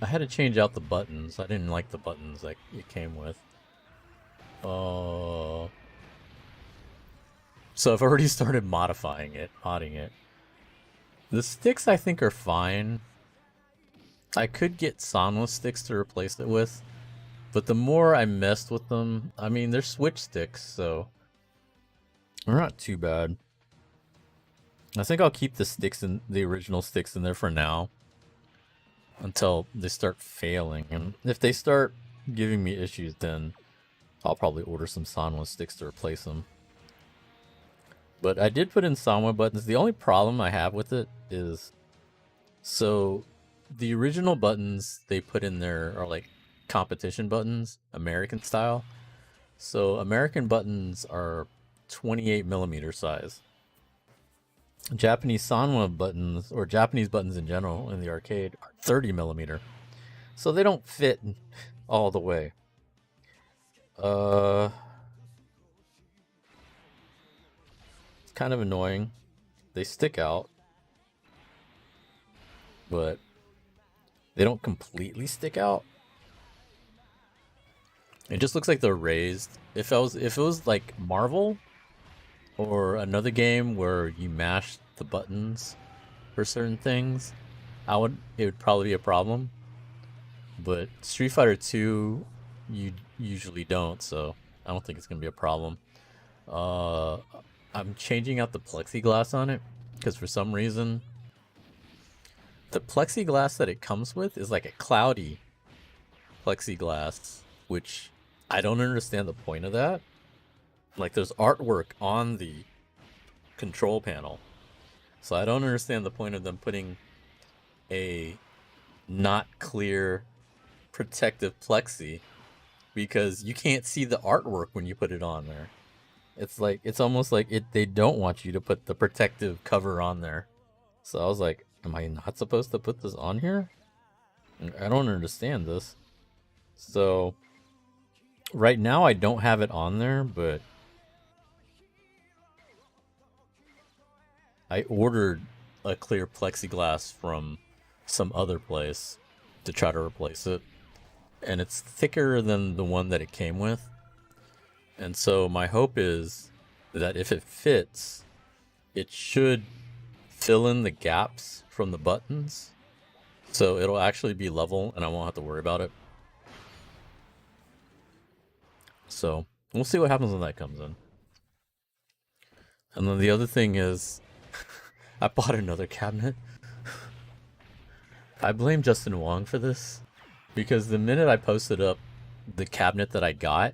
I had to change out the buttons. I didn't like the buttons that it came with. So I've already started modifying it, modding it. The sticks I think are fine. I could get Sanwa sticks to replace it with, but the more I messed with them, I mean, they're Switch sticks, so they're not too bad. I think I'll keep the original sticks in there for now until they start failing, and if they start giving me issues, then I'll probably order some Sanwa sticks to replace them. But I did put in Sanwa buttons. The only problem I have with it is, so the original buttons they put in there are like competition buttons, American style. So American buttons are 28 millimeter size. Japanese Sanwa buttons, or Japanese buttons in general in the arcade, are 30 millimeter. So they don't fit all the way. It's kind of annoying. They stick out, but they don't completely stick out. It just looks like they're raised. If it was like Marvel or another game where you mash the buttons for certain things, it would probably be a problem. But Street Fighter 2, you usually don't, so I don't think it's gonna be a problem. I'm changing out the plexiglass on it because for some reason the plexiglass that it comes with is like a cloudy plexiglass, which I don't understand the point of that. Like, there's artwork on the control panel, so I don't understand the point of them putting a not clear protective plexi, because you can't see the artwork when you put it on there. It's almost like they don't want you to put the protective cover on there. So I was like, am I not supposed to put this on here? I don't understand this. So right now I don't have it on there, but I ordered a clear plexiglass from some other place to try to replace it. And it's thicker than the one that it came with. And so my hope is that if it fits, it should fill in the gaps from the buttons. So it'll actually be level and I won't have to worry about it. So we'll see what happens when that comes in. And then the other thing is, I bought another cabinet. I blame Justin Wong for this because the minute I posted up the cabinet that I got,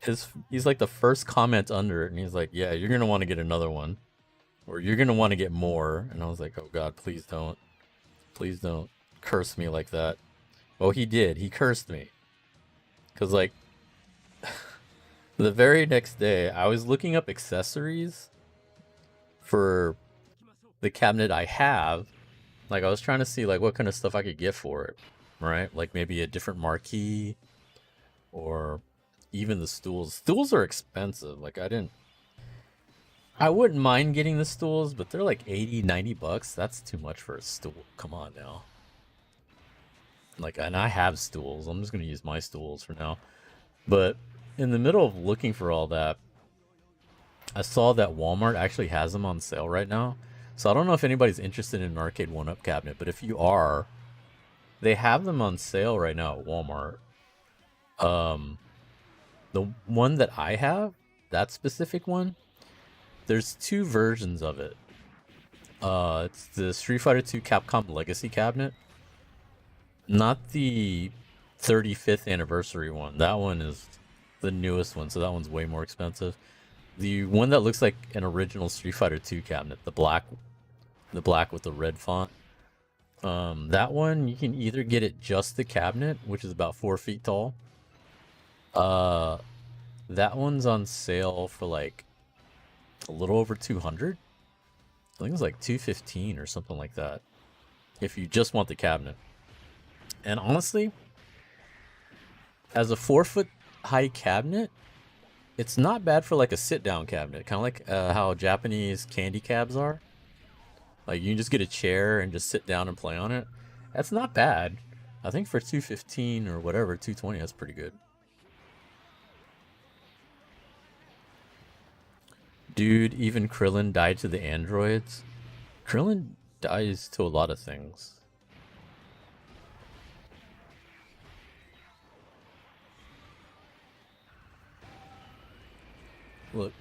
he's like the first comment under it, and he's like, "Yeah, you're gonna want to get another one, or you're gonna want to get more." And I was like, "Oh God, please don't curse me like that." Well, he did. He cursed me because like the very next day, I was looking up accessories for the cabinet I have. Like I was trying to see like what kind of stuff I could get for it, right? Like maybe a different marquee or even the stools. Stools are expensive. Like I wouldn't mind getting the stools, but they're like 80, 90 bucks. That's too much for a stool. Come on now. Like, and I have stools. I'm just going to use my stools for now. But in the middle of looking for all that, I saw that Walmart actually has them on sale right now. So I don't know if anybody's interested in an arcade 1-up cabinet, but if you are, they have them on sale right now at Walmart. The one that I have, that specific one, there's two versions of it. It's the Street Fighter 2 Capcom Legacy cabinet, not the 35th anniversary one. That one is the newest one, so that one's way more expensive. The one that looks like an original Street Fighter 2 cabinet, the black with the red font. That one you can either get it just the cabinet, which is about 4 feet tall. That one's on sale for like a little over 200. I think it's like 215 or something like that. If you just want the cabinet. And honestly, as a 4-foot high cabinet, it's not bad for like a sit-down cabinet, kind of like how Japanese candy cabs are. Like you can just get a chair and just sit down and play on it. That's not bad. I think for 215 or whatever, 220, that's pretty good. Dude, even Krillin died to the androids. Krillin dies to a lot of things. Look,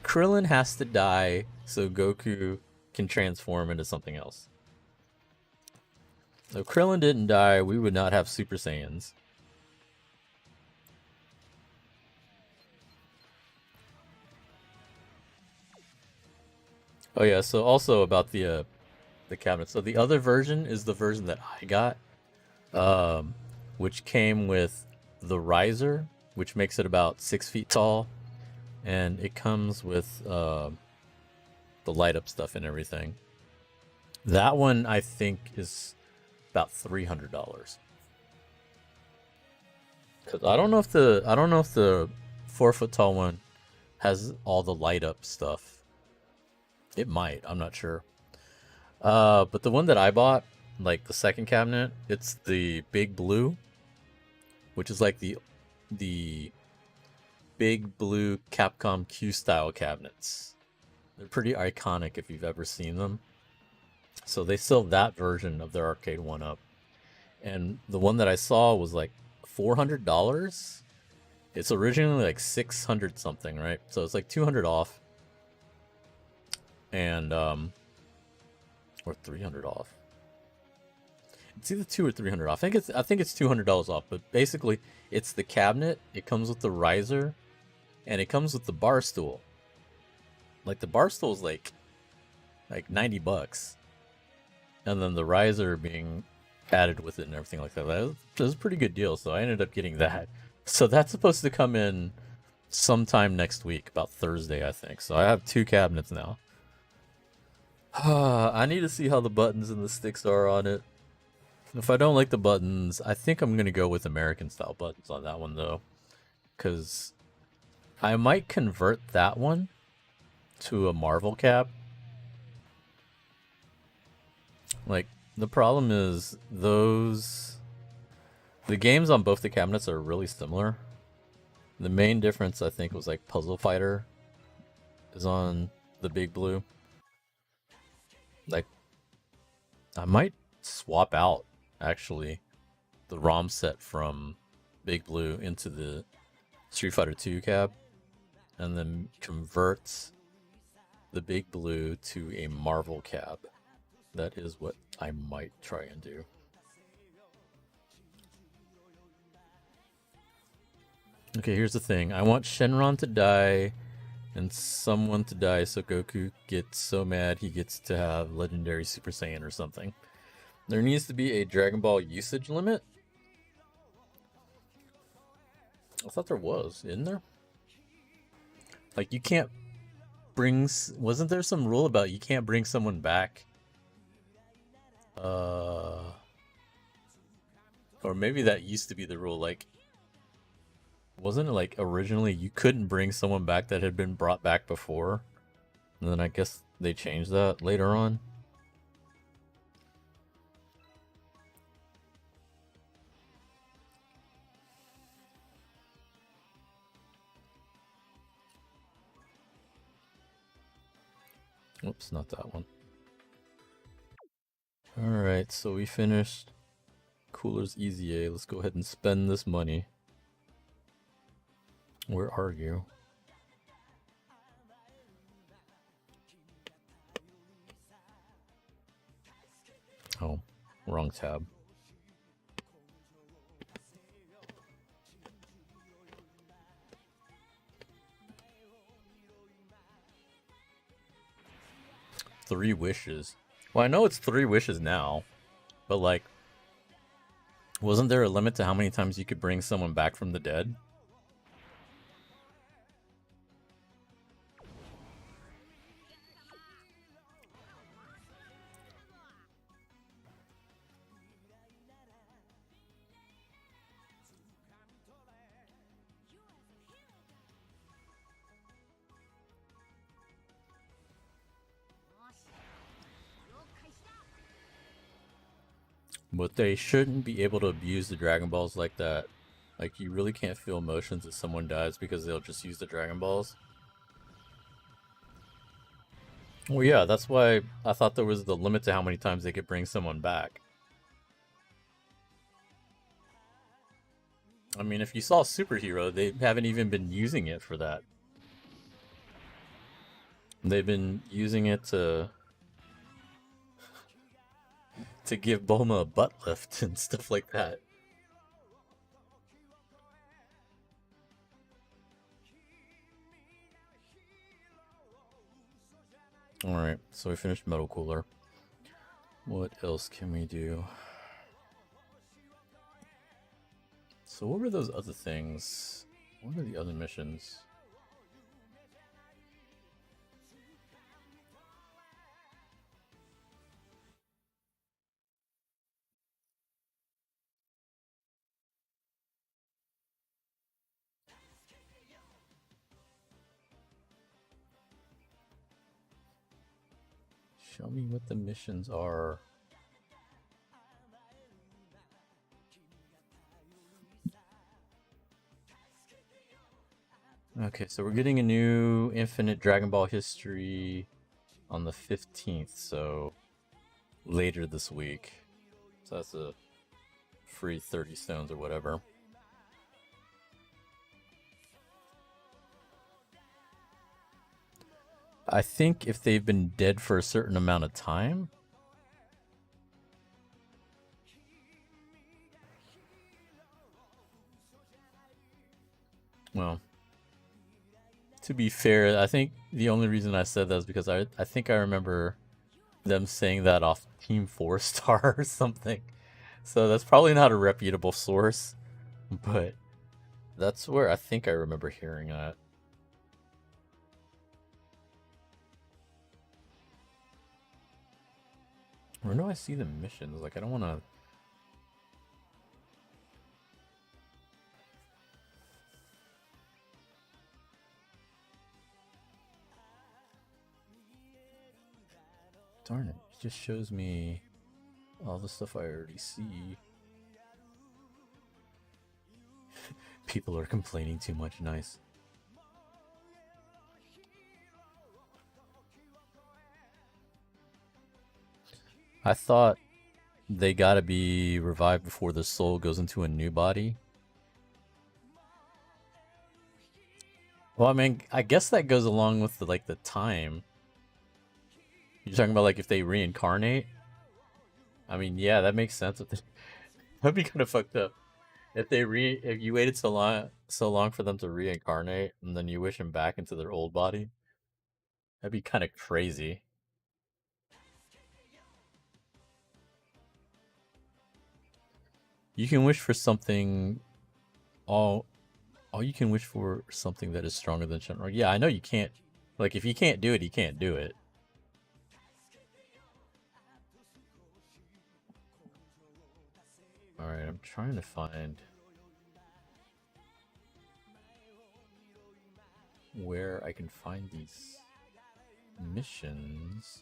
Krillin has to die so Goku can transform into something else. If Krillin didn't die, we would not have Super Saiyans. Oh yeah, so also about the cabinet. So the other version is the version that I got, which came with the riser, which makes it about 6 feet tall, and it comes with the light up stuff and everything. That one I think is about $300. Cause I don't know if the 4-foot tall one has all the light up stuff. It might, I'm not sure. But the one that I bought, like the second cabinet, it's the big blue, which is like the big blue Capcom Q style cabinets. They're pretty iconic if you've ever seen them. So they sell that version of their arcade 1-up. And the one that I saw was like $400. It's originally like 600 something, right? So it's like 200 off. And or 300 off. It's either 200 or 300 off. I think it's $200 off, but basically it's the cabinet, it comes with the riser, and it comes with the bar stool. Like the bar stool is like 90 bucks. And then the riser being added with it and everything like that. That was a pretty good deal, so I ended up getting that. So that's supposed to come in sometime next week, about Thursday, I think. So I have 2 cabinets now. I need to see how the buttons and the sticks are on it. If I don't like the buttons, I think I'm going to go with American style buttons on that one though. Because I might convert that one to a Marvel cap. Like, the problem is the games on both the cabinets are really similar. The main difference I think was like Puzzle Fighter is on the big blue. Like, I might swap out actually the ROM set from Big Blue into the Street Fighter 2 cab, and then convert the Big Blue to a Marvel cab. That is what I might try and do. Okay, here's the thing. I want Shenron to die and someone to die so Goku gets so mad he gets to have Legendary Super Saiyan or something. There needs to be a Dragon Ball usage limit. I thought there was, isn't there? Like, you can't bring... Wasn't there some rule about you can't bring someone back? Or maybe that used to be the rule, like... Wasn't it like originally you couldn't bring someone back that had been brought back before? And then I guess they changed that later on. Oops, not that one. Alright, so we finished Cooler's EZA. Let's go ahead and spend this money. Where are you? Oh, wrong tab. Three wishes. Well, I know it's 3 wishes now, but like, wasn't there a limit to how many times you could bring someone back from the dead? But they shouldn't be able to abuse the Dragon Balls like that. Like, you really can't feel emotions if someone dies because they'll just use the Dragon Balls. Well, yeah, that's why I thought there was the limit to how many times they could bring someone back. I mean, if you saw Superhero, they haven't even been using it for that. They've been using it to give Bulma a butt lift and stuff like that. Alright, so we finished Metal Cooler. What else can we do? So what were those other things? What are the other missions? Show me what the missions are. Okay, so we're getting a new Infinite Dragon Ball History on the 15th, so later this week. So that's a free 30 stones or whatever. I think if they've been dead for a certain amount of time. Well, to be fair, I think the only reason I said that is because I think I remember them saying that off Team 4 Star or something. So that's probably not a reputable source, but that's where I think I remember hearing that. Where do I see the missions? Like, I don't want to... Darn it, it just shows me all the stuff I already see. People are complaining too much, nice. I thought they gotta be revived before the soul goes into a new body. Well, I mean, I guess that goes along with the time. You're talking about like if they reincarnate? I mean, yeah, that makes sense. That'd be kind of fucked up. If you waited so long so long for them to reincarnate, and then you wish them back into their old body? That'd be kind of crazy. You can wish for something. All you can wish for something that is stronger than Shenron. Yeah, I know you can't. Like, if you can't do it, you can't do it. Alright, I'm trying to find where I can find these missions.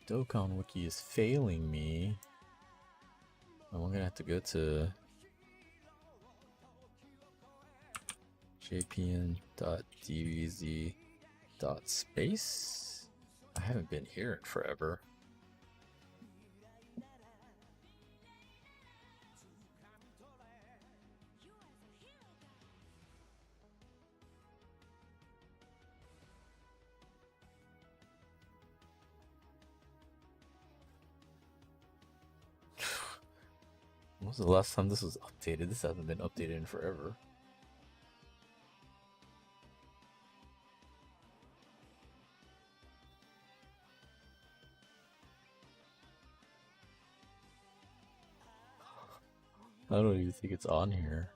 Dokkan Wiki is failing me. I'm gonna have to go to jpn.dbz.space. I haven't been here in forever. When was the last time this was updated? This hasn't been updated in forever. I don't even think it's on here.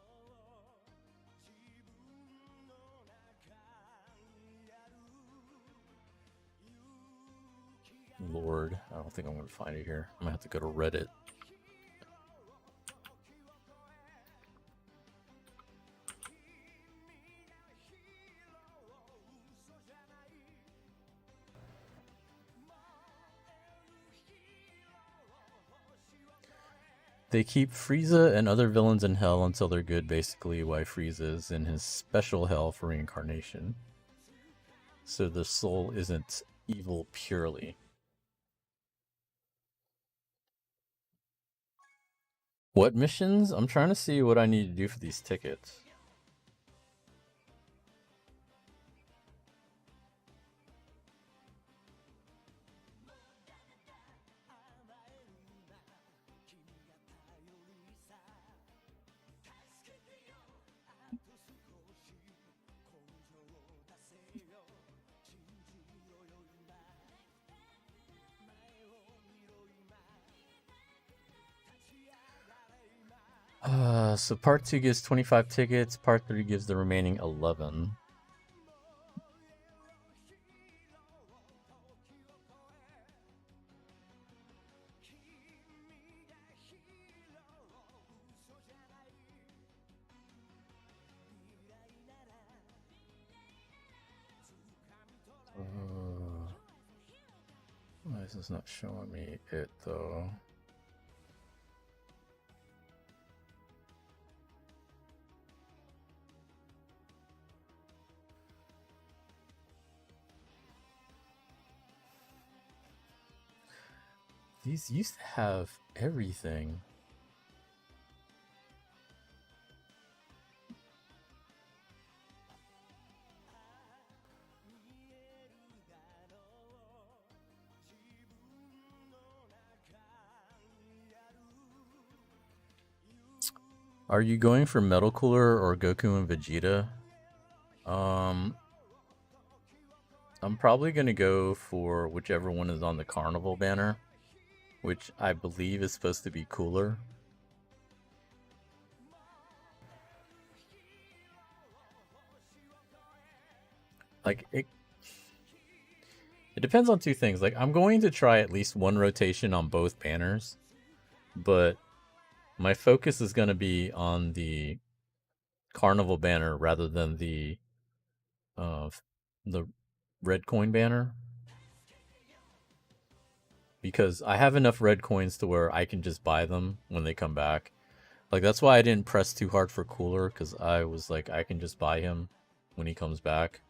Lord, I don't think I'm gonna find it here. I'm gonna have to go to Reddit. They keep Frieza and other villains in hell until they're good, basically, why Frieza is in his special hell for reincarnation. So the soul isn't evil purely. What missions? I'm trying to see what I need to do for these tickets. So part 2 gives 25 tickets, part 3 gives the remaining 11. Why is this not showing me it though? These used to have everything. Are you going for Metal Cooler or Goku and Vegeta? I'm probably gonna go for whichever one is on the Carnival banner, which I believe is supposed to be cooler. Like, it depends on two things. Like, I'm going to try at least one rotation on both banners, but my focus is going to be on the Carnival banner rather than the red coin banner, because I have enough red coins to where I can just buy them when they come back. Like, that's why I didn't press too hard for Cooler, because I was like, I can just buy him when he comes back.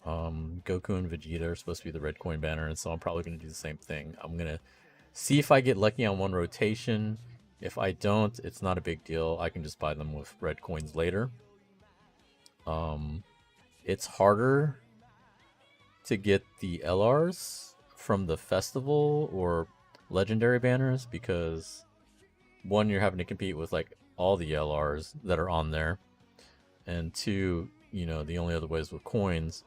Goku and Vegeta are supposed to be the red coin banner, and so I'm probably going to do the same thing. I'm going to see if I get lucky on one rotation. If I don't, it's not a big deal. I can just buy them with red coins later. It's harder to get the LRs from the festival or legendary banners because, one, you're having to compete with like all the LRs that are on there. and 2, you know, the only other way is with coins.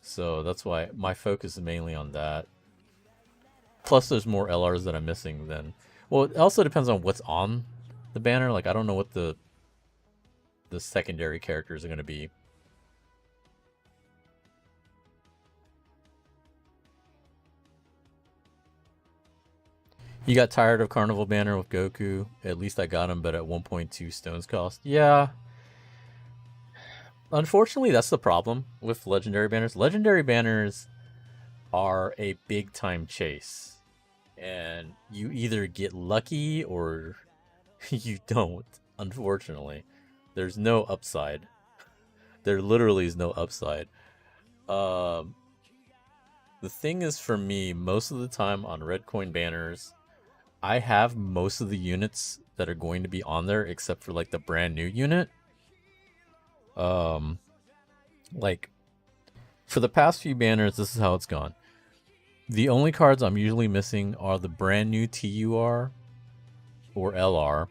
So that's why my focus is mainly on that. Plus, there's more LRs that I'm missing than. Well, it also depends on what's on the banner. Like, I don't know what the secondary characters are going to be. You got tired of Carnival Banner with Goku? At least I got him, but at 1.2 stones cost. Yeah. Unfortunately, that's the problem with legendary banners. Legendary banners are a big time chase. And you either get lucky or you don't, unfortunately. There's no upside. There literally is no upside. The thing is, for me, most of the time on red coin banners, I have most of the units that are going to be on there except for like the brand new unit. Like for the past few banners, this is how it's gone. The only cards I'm usually missing are the brand new TUR or LR.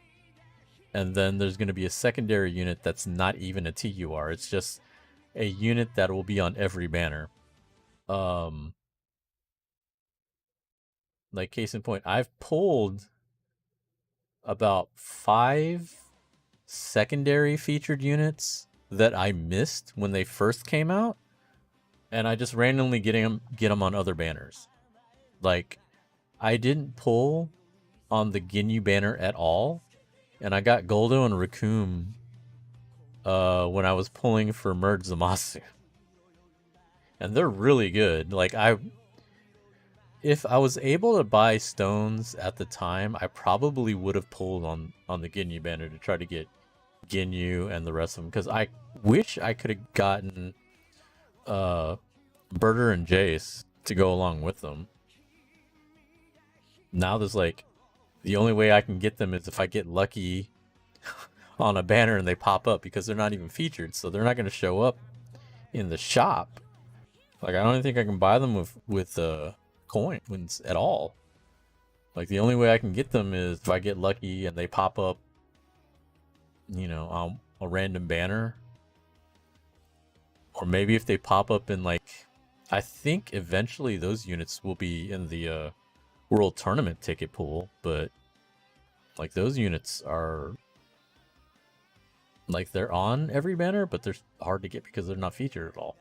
And then there's going to be a secondary unit that's not even a TUR. It's just a unit that will be on every banner. Like case in point, I've pulled about 5 secondary featured units that I missed when they first came out, and I just randomly get them on other banners. Like, I didn't pull on the Ginyu banner at all, and I got Goldo and Raccoon when I was pulling for Merge Zamasu. And they're really good. Like, if I was able to buy stones at the time, I probably would have pulled on the Ginyu banner to try to get Ginyu and the rest of them, because I wish I could have gotten Berter and Jace to go along with them. Now there's like, the only way I can get them is if I get lucky on a banner and they pop up, because they're not even featured, so they're not going to show up in the shop. Like, I don't even think I can buy them with coins at all. Like, the only way I can get them is if I get lucky and they pop up, you know, on a random banner. Or maybe if they pop up in, like, I think eventually those units will be in the World Tournament ticket pool, but like, those units are like, they're on every banner, but they're hard to get because they're not featured at all.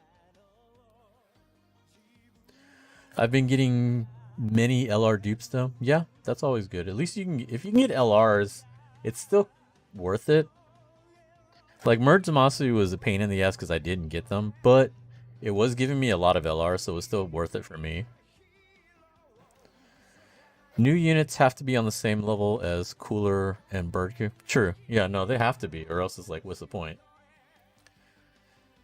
I've been getting many LR dupes though. Yeah, that's always good. At least you can, if you can get LRs, it's still worth it. Like, Merge Zamasu was a pain in the ass because I didn't get them, but it was giving me a lot of LR, so it was still worth it for me. New units have to be on the same level as Cooler and Birdcue. True. Yeah, no, they have to be, or else it's like, what's the point?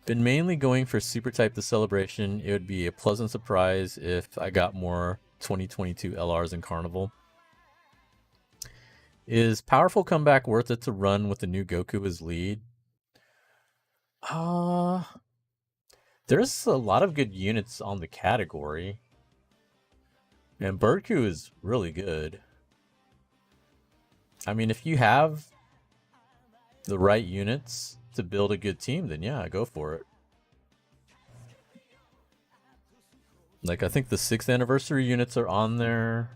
Been mainly going for Super Type the Celebration. It would be a pleasant surprise if I got more 2022 LRs in Carnival. Is Powerful Comeback worth it to run with the new Goku as lead? There's a lot of good units on the category. And Birdcue is really good. I mean, if you have the right units to build a good team, then yeah, go for it. Like, I think the 6th anniversary units are on there.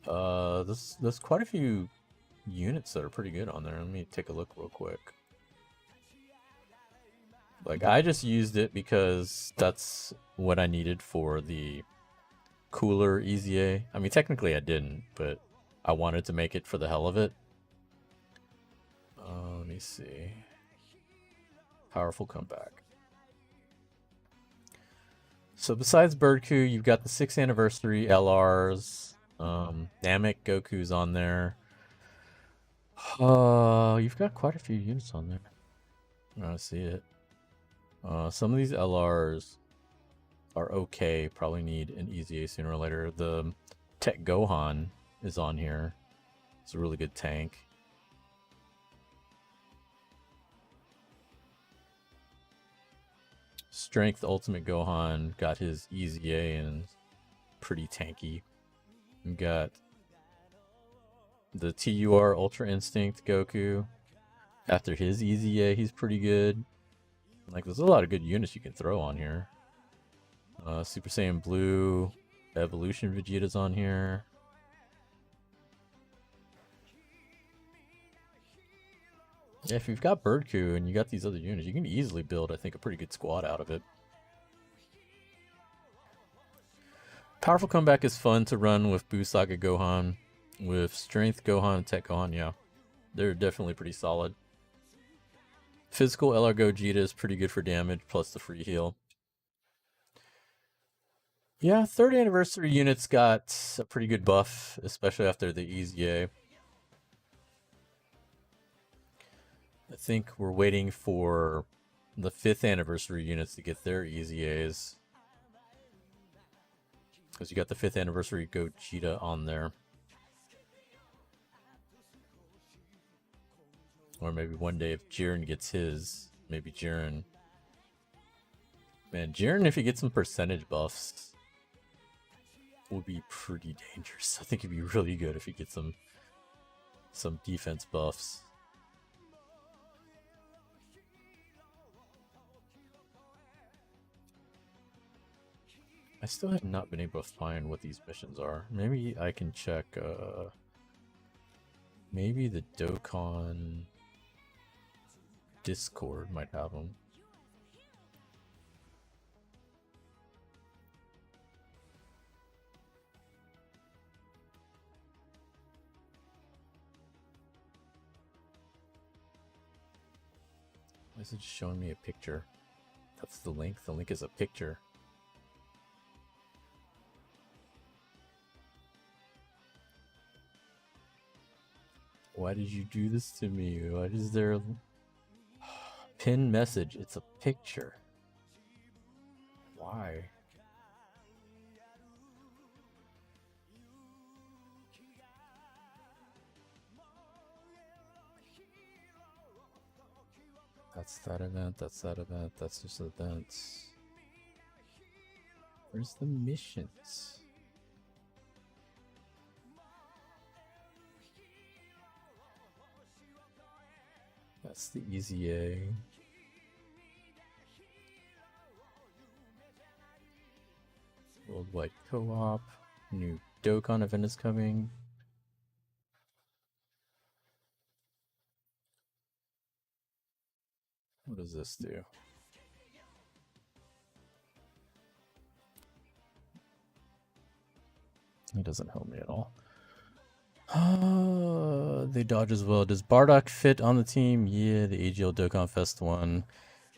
There's quite a few units that are pretty good on there. Let me take a look real quick. Like, I just used it because that's what I needed for the Cooler EZA. I mean, technically I didn't, but I wanted to make it for the hell of it. Let me see. Powerful Comeback. So besides Birdcue, you've got the 6th anniversary LRs. Namek Goku's on there. You've got quite a few units on there. I see it. Some of these LRs are okay. Probably need an EZA sooner or later. The TEQ Gohan is on here. It's a really good tank. Strength Ultimate Gohan got his EZA and pretty tanky. We got the TUR Ultra Instinct Goku. After his EZA, he's pretty good. Like, there's a lot of good units you can throw on here. Super Saiyan Blue, Evolution Vegeta's on here. Yeah, if you've got Birdku and you got these other units, you can easily build, I think, a pretty good squad out of it. Powerful Comeback is fun to run with Buu Saga Gohan. With Strength Gohan and Tech Gohan, yeah. They're definitely pretty solid. Physical LR Gogeta is pretty good for damage, plus the free heal. Yeah, 3rd anniversary units got a pretty good buff, especially after the EZA. I think we're waiting for the 5th anniversary units to get their EZAs. Because you got the 5th anniversary Gogeta on there. Or maybe one day if Jiren gets his, maybe Jiren. Man, Jiren, if he gets some percentage buffs, will be pretty dangerous. I think it'd be really good if he gets some defense buffs. I still have not been able to find what these missions are. Maybe I can check, maybe the Dokkan Discord might have them. Why is it just showing me a picture? That's the link. The link is a picture. Why did you do this to me? Why is there a pin message? It's a picture. Why? That's that event, that's that event, that's just events. Where's the missions? That's the EZA. Worldwide Co-op. New Dokkan event is coming. What does this do? It doesn't help me at all. They dodge as well. Does Bardock fit on the team? Yeah, the AGL Dokkan Fest 1.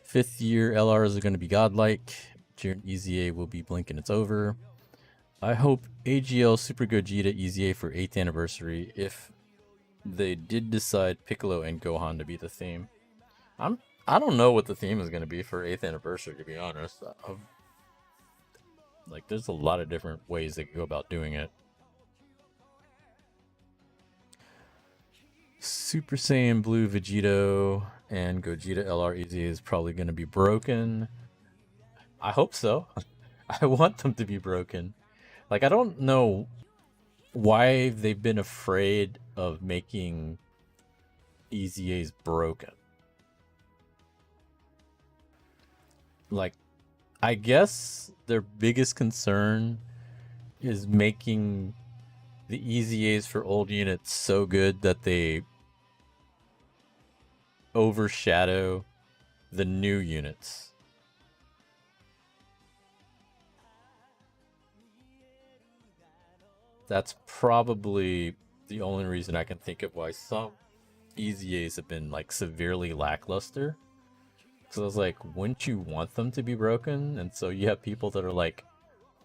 5th year LRs are going to be godlike. Jiren EZA will be blinking it's over. I hope AGL Super Gogeta EZA for 8th anniversary if they did decide Piccolo and Gohan to be the theme. I don't know what the theme is going to be for 8th anniversary, to be honest. Like, there's a lot of different ways they could go about doing it. Super Saiyan Blue Vegito and Gogeta LR EZ is probably going to be broken. I hope so. I want them to be broken. Like, I don't know why they've been afraid of making EZAs broken. Like, I guess their biggest concern is making the EZAs for old units so good that they overshadow the new units. That's probably the only reason I can think of why some EZAs have been like severely lackluster. So I was like, wouldn't you want them to be broken? And so you have people that are like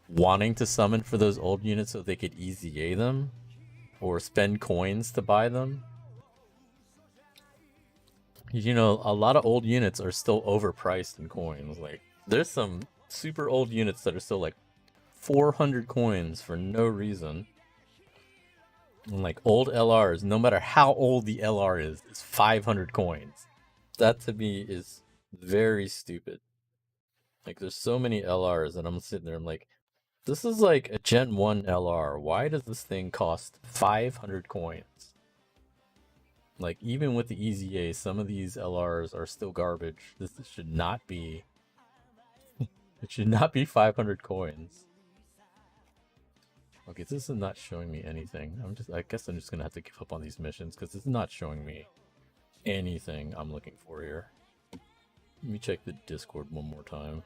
wanting to summon for those old units so they could EZA them or spend coins to buy them. You know, a lot of old units are still overpriced in coins. Like, there's some super old units that are still like 400 coins for no reason. And like old LRs, no matter how old the LR is 500 coins. That to me is very stupid. Like, there's so many LRs and I'm sitting there, I'm like, this is like a Gen 1 LR. Why does this thing cost 500 coins? Like, even with the EZA, some of these LRs are still garbage. This should not be... It should not be 500 coins. Okay, this is not showing me anything. I guess I'm just gonna have to give up on these missions, because it's not showing me anything I'm looking for here. Let me check the Discord one more time.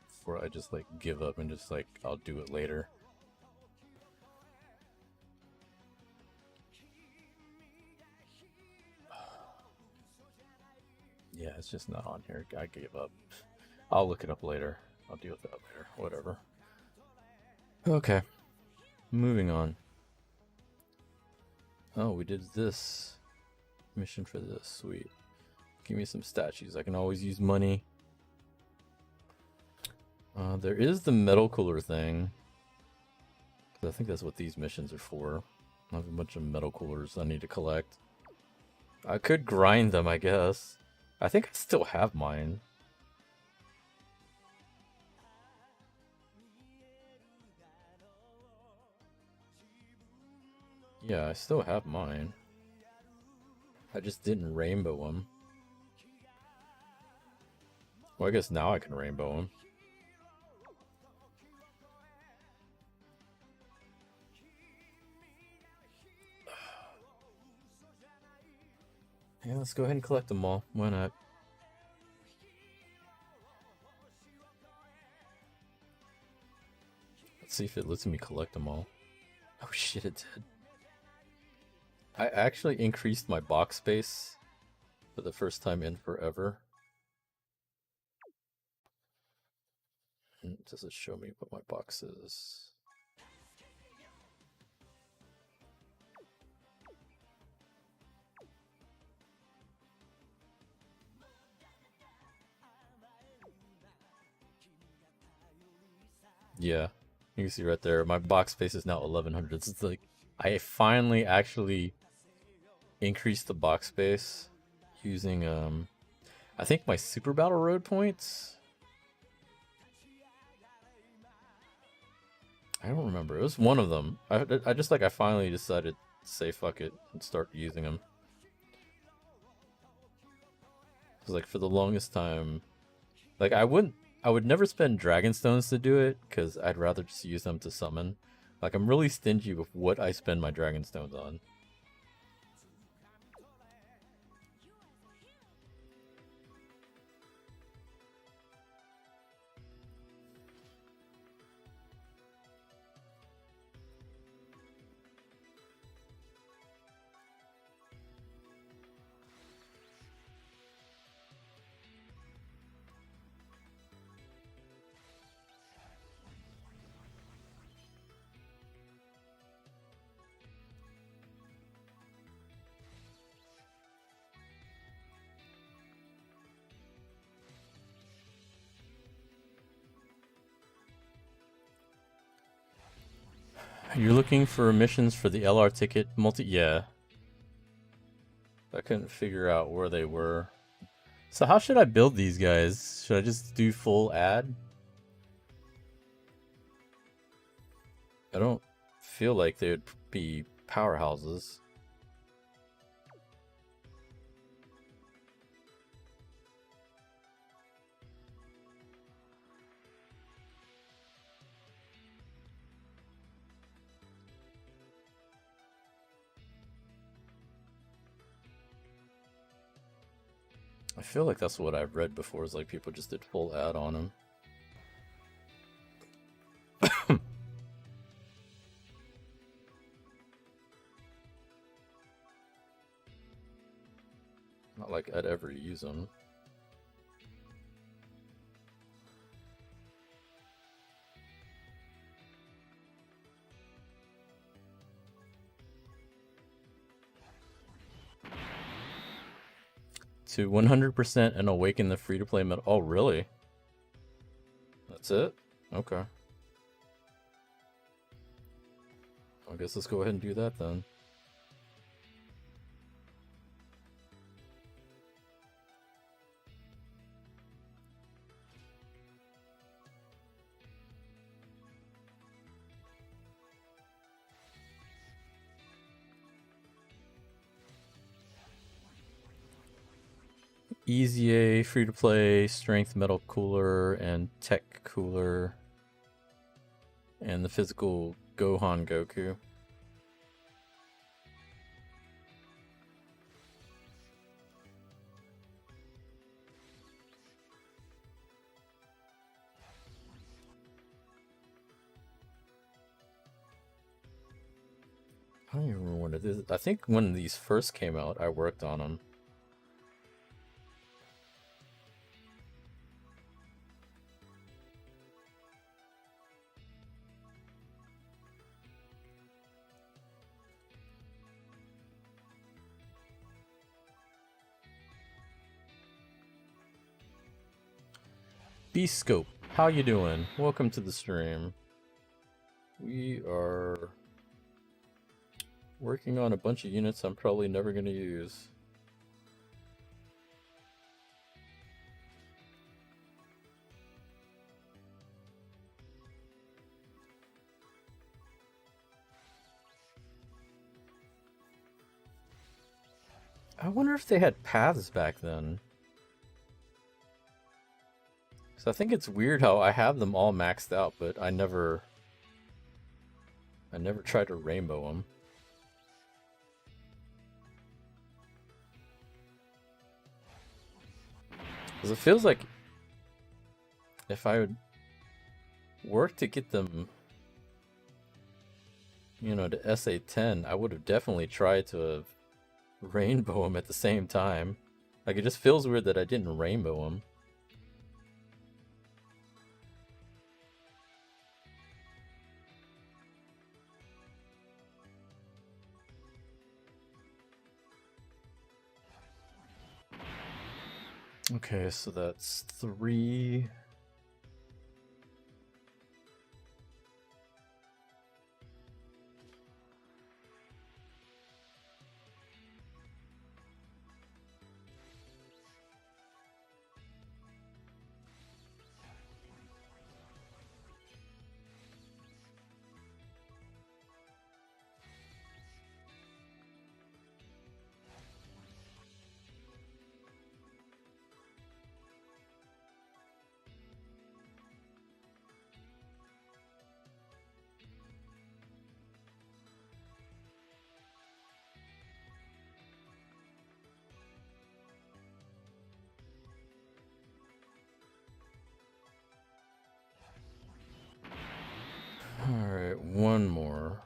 Before I just like give up and just like I'll do it later. Yeah, it's just not on here. I gave up. I'll look it up later. I'll deal with that later. Whatever. Okay. Moving on. Oh, we did this mission for this. Sweet. Give me some statues. I can always use money. There is the metal cooler thing. I think that's what these missions are for. I have a bunch of metal coolers I need to collect. I could grind them, I guess. I think I still have mine. Yeah, I still have mine. I just didn't rainbow them. Well, I guess now I can rainbow them. Yeah, let's go ahead and collect them all. Why not? Let's see if it lets me collect them all. Oh shit, it did. I actually increased my box space for the first time in forever. Does it show me what my box is? Yeah, you can see right there, my box space is now 1100. It's like, I finally actually increased the box space using, I think my Super Battle Road points? I don't remember. It was one of them. I just, like, I finally decided to say fuck it and start using them. Because, like, for the longest time, like, I would never spend Dragon Stones to do it, because I'd rather just use them to summon. Like, I'm really stingy with what I spend my Dragon Stones on. You're looking for missions for the LR ticket multi... Yeah. I couldn't figure out where they were. So how should I build these guys? Should I just do full ad? I don't feel like they would be powerhouses. I feel like that's what I've read before, is like people just did full ad on them. Not like I'd ever use them. To 100% and awaken the free-to-play metal. Oh, really? That's it? Okay. I guess let's go ahead and do that then. EZA, free-to-play, strength metal cooler, and tech cooler, and the physical Gohan Goku. I don't even remember when it is. I think when these first came out, I worked on them. Beast Scope, how you doing? Welcome to the stream. We are working on a bunch of units I'm probably never going to use. I wonder if they had paths back then. So I think it's weird how I have them all maxed out, but I never tried to rainbow them. Because it feels like if I would work to get them, you know, to SA10, I would have definitely tried to have rainbow them at the same time. Like, it just feels weird that I didn't rainbow them. Okay, so that's 3. Alright, one more.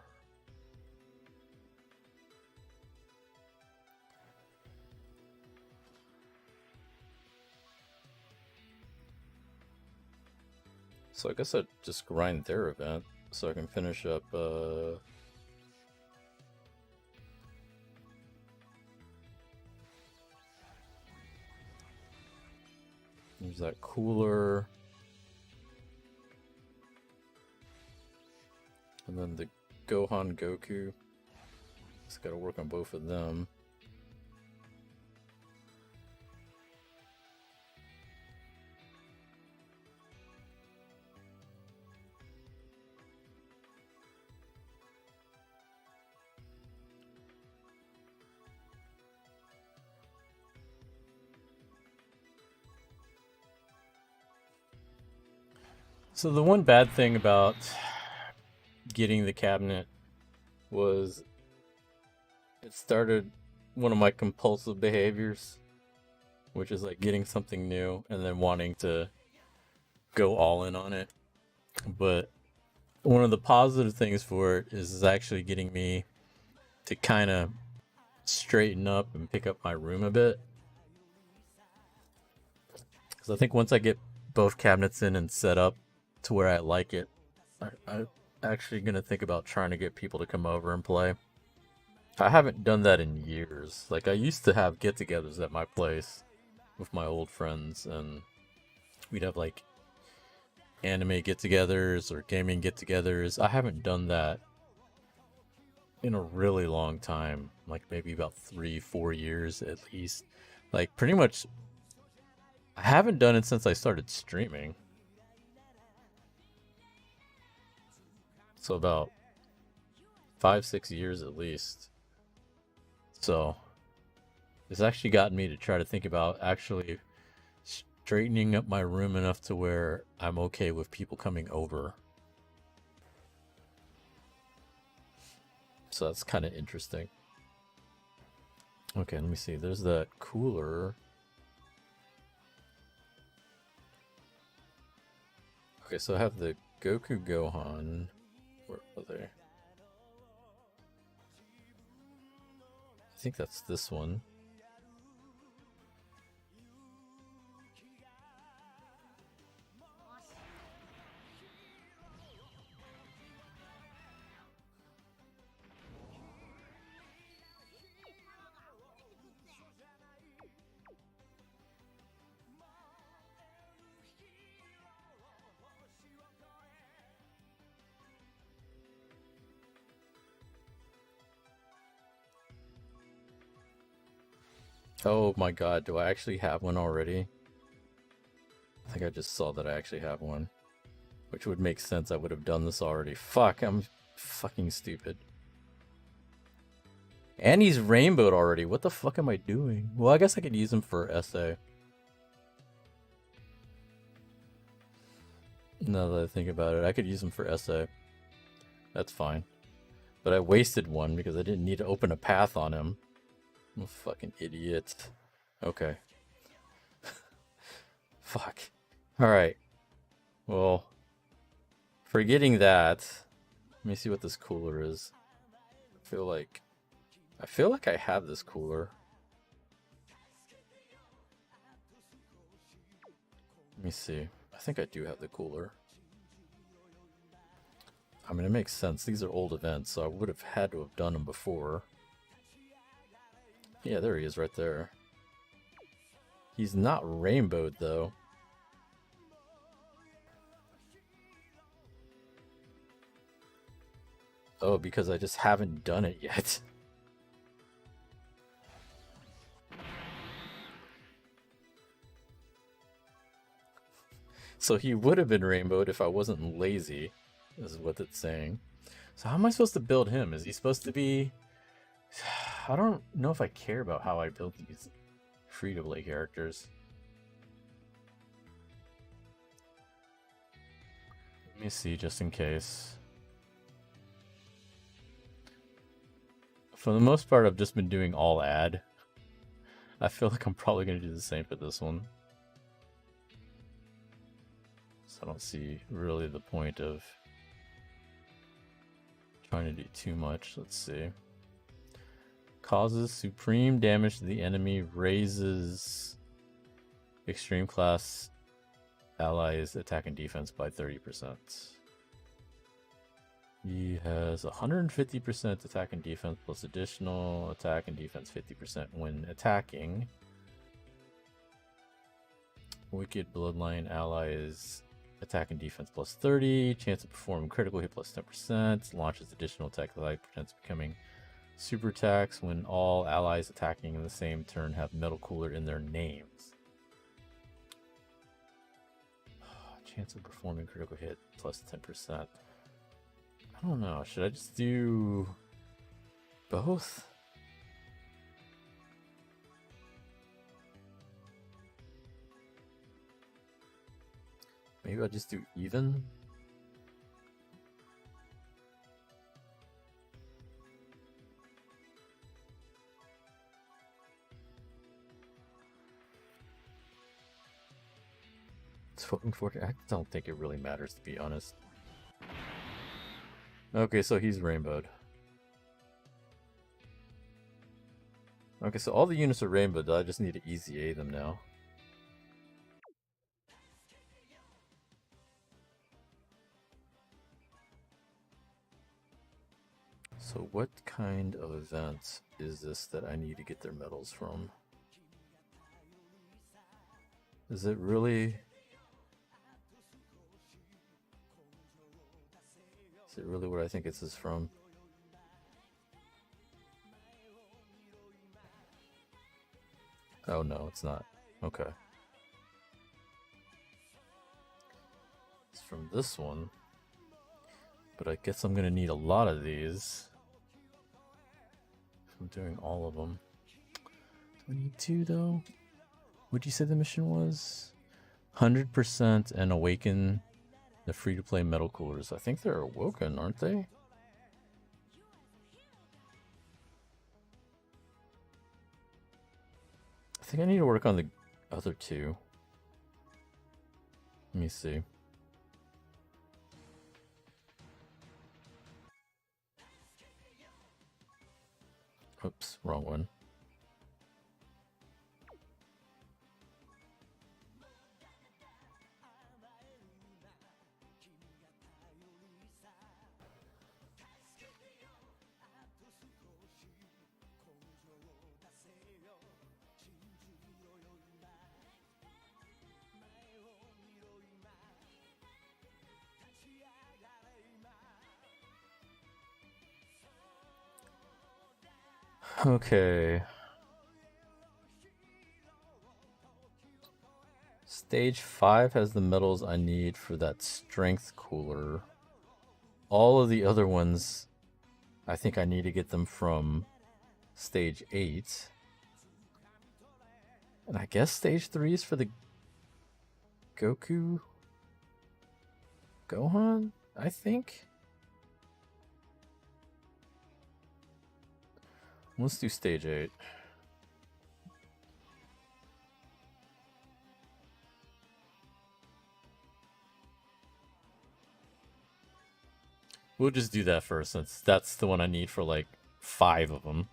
So I guess I'd just grind their event so I can finish up, there's that cooler. And then the Gohan Goku. Just gotta work on both of them. So the one bad thing about getting the cabinet was it started one of my compulsive behaviors, which is like getting something new and then wanting to go all in on it. But one of the positive things for it is actually getting me to kind of straighten up and pick up my room a bit. Because I think once I get both cabinets in and set up to where I like it, I'm actually going to think about trying to get people to come over and play. I haven't done that in years. Like, I used to have get-togethers at my place with my old friends, and we'd have, like, anime get-togethers or gaming get-togethers. I haven't done that in a really long time. Like, maybe about 3-4 years at least. Like, pretty much, I haven't done it since I started streaming. So about 5-6 years at least. So It's actually gotten me to try to think about actually straightening up my room enough to where I'm okay with people coming over. So that's kind of interesting. Okay, let me see. There's that cooler. Okay, so I have the Goku Gohan. Where are they? I think that's this one. Oh my god, do I actually have one already? I think I just saw that I actually have one. Which would make sense, I would have done this already. Fuck, I'm fucking stupid. And he's rainbowed already. What the fuck am I doing? Well, I guess I could use him for SA. Now that I think about it, I could use him for SA. That's fine. But I wasted one because I didn't need to open a path on him. I'm a fucking idiot. Okay. Fuck. Alright. Well, forgetting that, let me see what this cooler is. I feel like I have this cooler. Let me see. I think I do have the cooler. I mean, it makes sense. These are old events, so I would have had to have done them before. Yeah, there he is right there. He's not rainbowed, though. Oh, because I just haven't done it yet. So he would have been rainbowed if I wasn't lazy, is what it's saying. So how am I supposed to build him? Is he supposed to be... I don't know if I care about how I build these free-to-play characters. Let me see, just in case. For the most part, I've just been doing all ad. I feel like I'm probably going to do the same for this one. So I don't see really the point of trying to do too much. Let's see. Causes supreme damage to the enemy, raises extreme class allies attack and defense by 30%. He has 150% attack and defense plus additional attack and defense 50% when attacking. Wicked Bloodline allies attack and defense plus 30, chance of performing critical hit plus 10%, launches additional attack that prevents becoming super attacks when all allies attacking in the same turn have Metal Cooler in their names. Chance of performing critical hit plus 10%. I don't know, should I just do both? Maybe I'll just do even? It's voting for it. I don't think it really matters, to be honest. Okay, so he's rainbowed. Okay, so all the units are rainbowed. I just need to EZA them now. So what kind of event is this that I need to get their medals from? Is it really... Is it really what I think this is from? Oh no, it's not. Okay. It's from this one. But I guess I'm gonna need a lot of these. I'm doing all of them. 22 though? What'd you say the mission was? 100% and awaken the free-to-play metal coolers. I think they're awoken, aren't they? I think I need to work on the other two. Let me see. Oops, wrong one. Okay. Stage 5 has the metals I need for that strength cooler. All of the other ones, I think I need to get them from stage 8. And I guess stage 3 is for the Gohan, I think? Let's do stage 8. We'll just do that first, since that's the one I need for like 5 of them.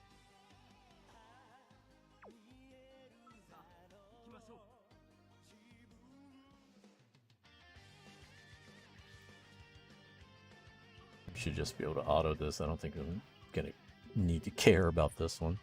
Should just be able to auto this. I don't think I'm gonna need to care about this one.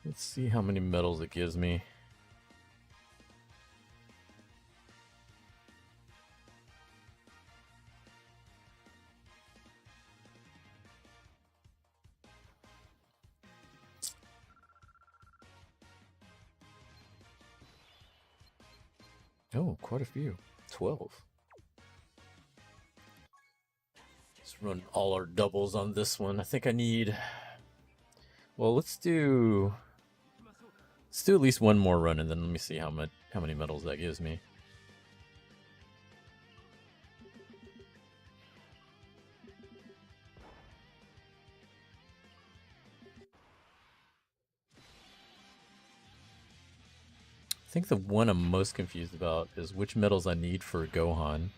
Let's see how many medals it gives me. Oh, quite a few. 12. Let's run all our doubles on this one. I think I need... Well, let's do at least one more run, and then let me see how many medals that gives me. I think the one I'm most confused about is which medals I need for Gohan.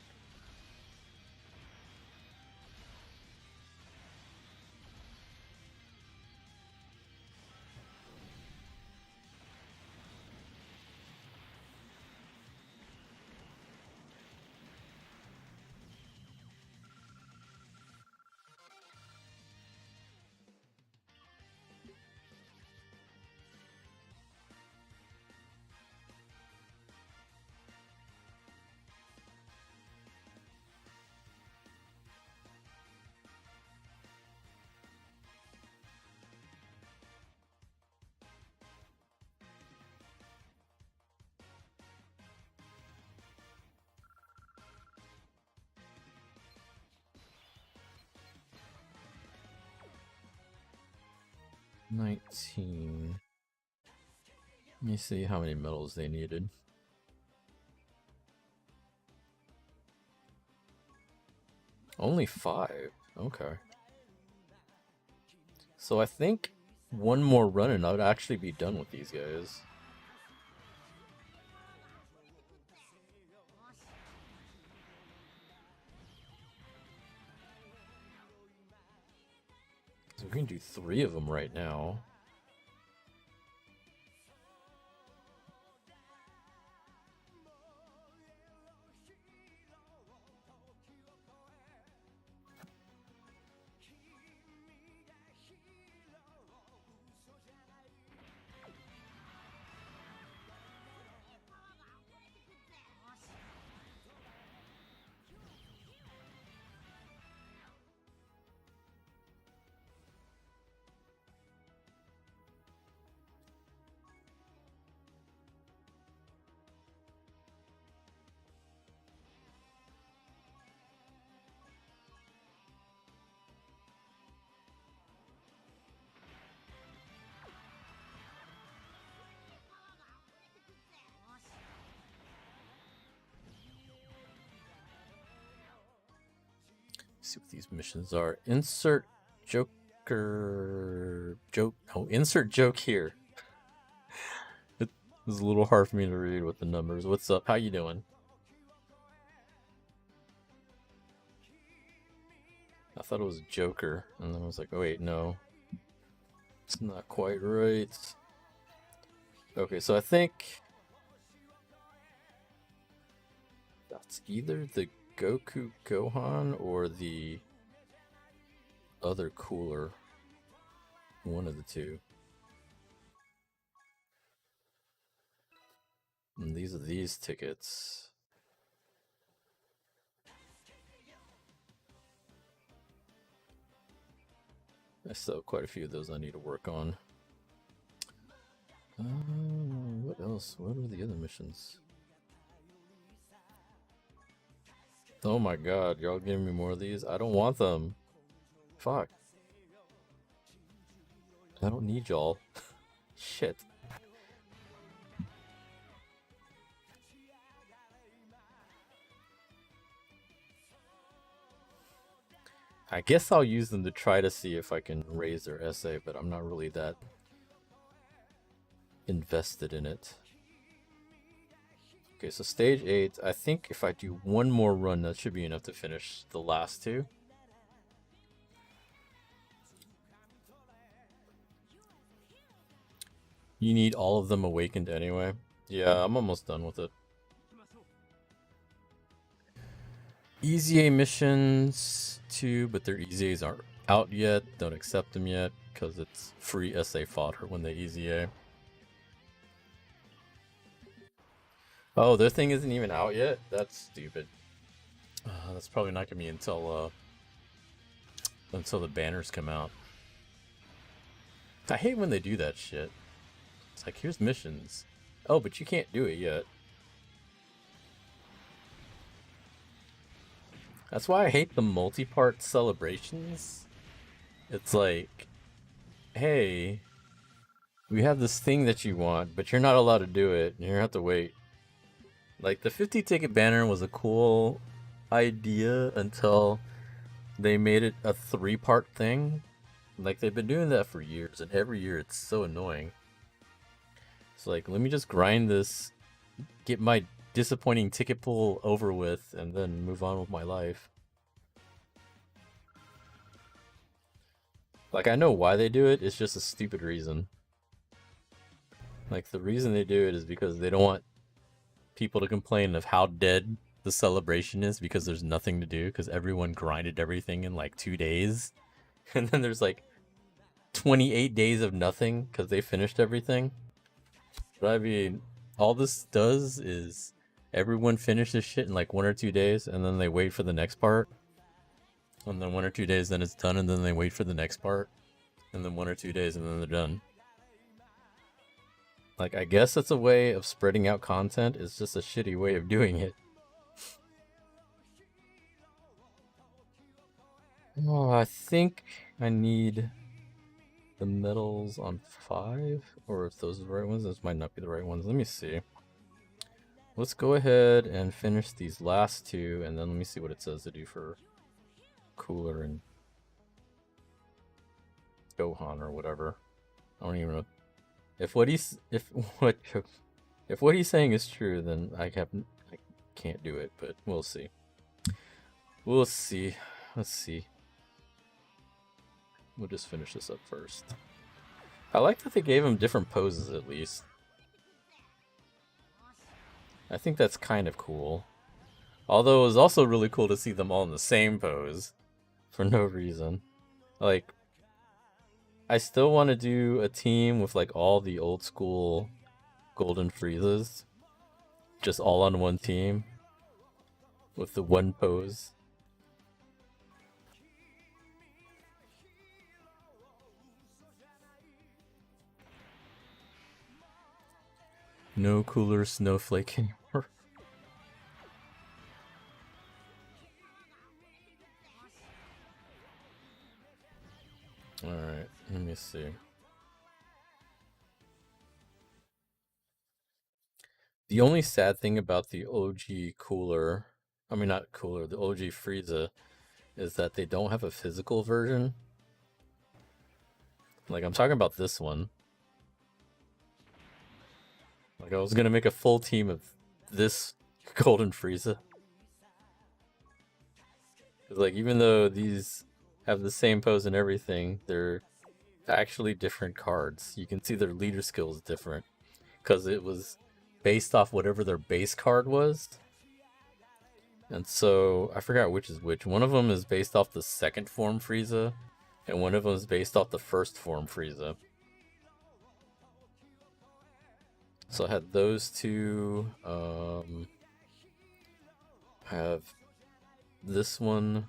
$19. Let me see how many medals they needed. Only 5. Okay. So I think one more run and I would actually be done with these guys. So we can do 3 of them right now. see what these missions are. Insert insert joke here. It was a little hard for me to read with the numbers. What's up? How you doing? I thought it was Joker, and then I was like, oh wait, no. It's not quite right. Okay, so I think that's either the Goku Gohan or the other cooler. One of the two. And these are these tickets. I still have quite a few of those I need to work on. What else? What are the other missions? Oh my god, y'all giving me more of these? I don't want them. Fuck. I don't need y'all. Shit. I guess I'll use them to try to see if I can raise their SA, but I'm not really that invested in it. Okay, so stage 8, I think if I do one more run, that should be enough to finish the last two. You need all of them awakened anyway. Yeah, I'm almost done with it. EZA missions too, but their EZAs aren't out yet. Don't accept them yet because it's free SA fodder when they EZA. Oh, their thing isn't even out yet? That's stupid. That's probably not gonna be until the banners come out. I hate when they do that shit. It's like, here's missions. Oh, but you can't do it yet. That's why I hate the multi-part celebrations. It's like, hey, we have this thing that you want, but you're not allowed to do it. You're gonna have to wait. Like, the 50 ticket banner was a cool idea until they made it a 3-part thing. Like, they've been doing that for years, and every year it's so annoying. It's like, let me just grind this, get my disappointing ticket pool over with, and then move on with my life. Like, I know why they do it, it's just a stupid reason. Like, the reason they do it is because they don't want people to complain of how dead the celebration is because there's nothing to do, because everyone grinded everything in like 2 days. And then there's like 28 days of nothing because they finished everything. But I mean, all this does is everyone finishes shit in like 1 or 2 days, and then they wait for the next part. And then 1 or 2 days, then it's done, and then they wait for the next part. And then 1 or 2 days, and then they're done. Like, I guess it's a way of spreading out content. It's just a shitty way of doing it. Oh, I think I need the medals on 5, or if those are the right ones. Those might not be the right ones. Let me see. Let's go ahead and finish these last 2, and then let me see what it says to do for Cooler and Gohan or whatever. I don't even know. If what he's saying is true, then I can't do it, but we'll see. We'll see. Let's see. We'll just finish this up first. I like that they gave him different poses at least. I think that's kind of cool. Although it was also really cool to see them all in the same pose for no reason. Like, I still want to do a team with like all the old school Golden Friezas, just all on one team with the one pose. No cooler snowflake anymore. Alright, let me see. The only sad thing about the OG cooler, I mean not cooler, the OG Frieza, is that they don't have a physical version. Like, I'm talking about this one. Like, I was gonna make a full team of this Golden Frieza. Cause, like, even though these have the same pose and everything, they're actually different cards. You can see their leader skill is different. Because it was based off whatever their base card was. And so, I forgot which is which. One of them is based off the second form Frieza. And one of them is based off the first form Frieza. So I had those two. I have this one.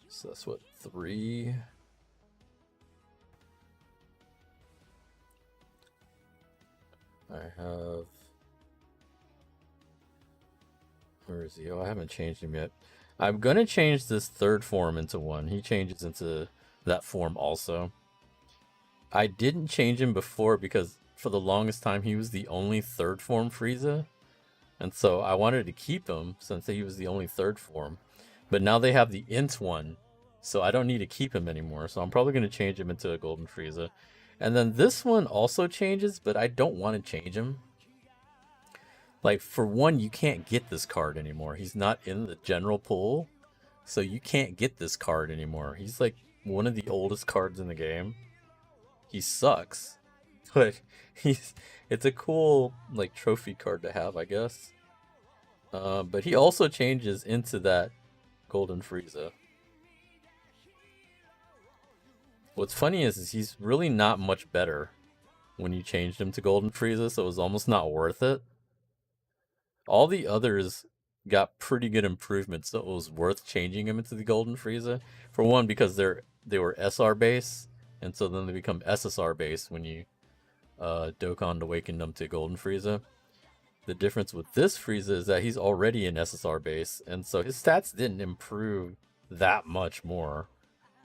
So that's what, 3? I have... Where is he? Oh, I haven't changed him yet. I'm gonna change this third form into one. He changes into that form also. I didn't change him before because for the longest time he was the only third form Frieza. And so I wanted to keep him since he was the only third form. But now they have the Int one, so I don't need to keep him anymore. So I'm probably going to change him into a Golden Frieza. And then this one also changes, but I don't want to change him. Like, for one, you can't get this card anymore. He's not in the general pool, so you can't get this card anymore. He's like one of the oldest cards in the game. He sucks, but it's a cool like trophy card to have, I guess. But he also changes into that Golden Frieza. What's funny is he's really not much better when you changed him to Golden Frieza, so it was almost not worth it. All the others got pretty good improvements, so it was worth changing him into the Golden Frieza. For one, because they were SR base, and so then they become SSR base when you Dokkan awaken them to Golden Frieza. The difference with this Frieza is that he's already an SSR base, and so his stats didn't improve that much more.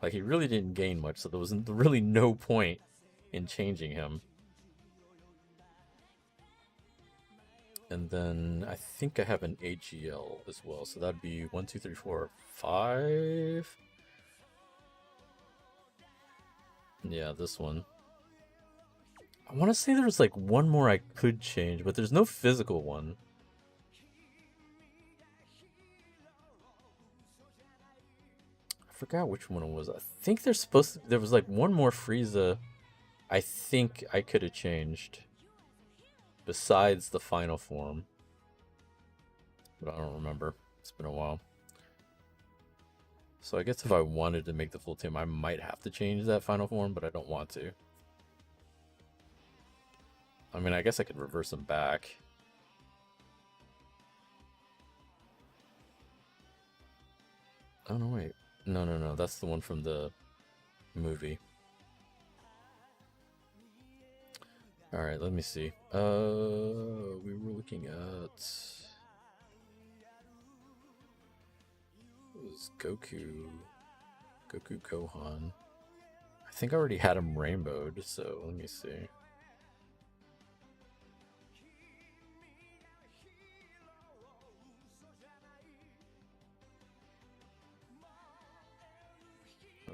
Like, he really didn't gain much, so there was really no point in changing him. And then I think I have an AGL as well, so that'd be 1, 2, 3, 4, 5. Yeah, this one. I want to say there's like one more I could change, but there's no physical one. I forgot which one it was. I think there's supposed to, there was like one more Frieza I think I could have changed besides the final form, but I don't remember. It's been a while. So I guess if I wanted to make the full team, I might have to change that final form, but I don't want to. I mean, I guess I could reverse them back. Oh, no, wait. No. That's the one from the movie. Alright, let me see. We were looking at... It was Goku Gohan. I think I already had him rainbowed, so let me see.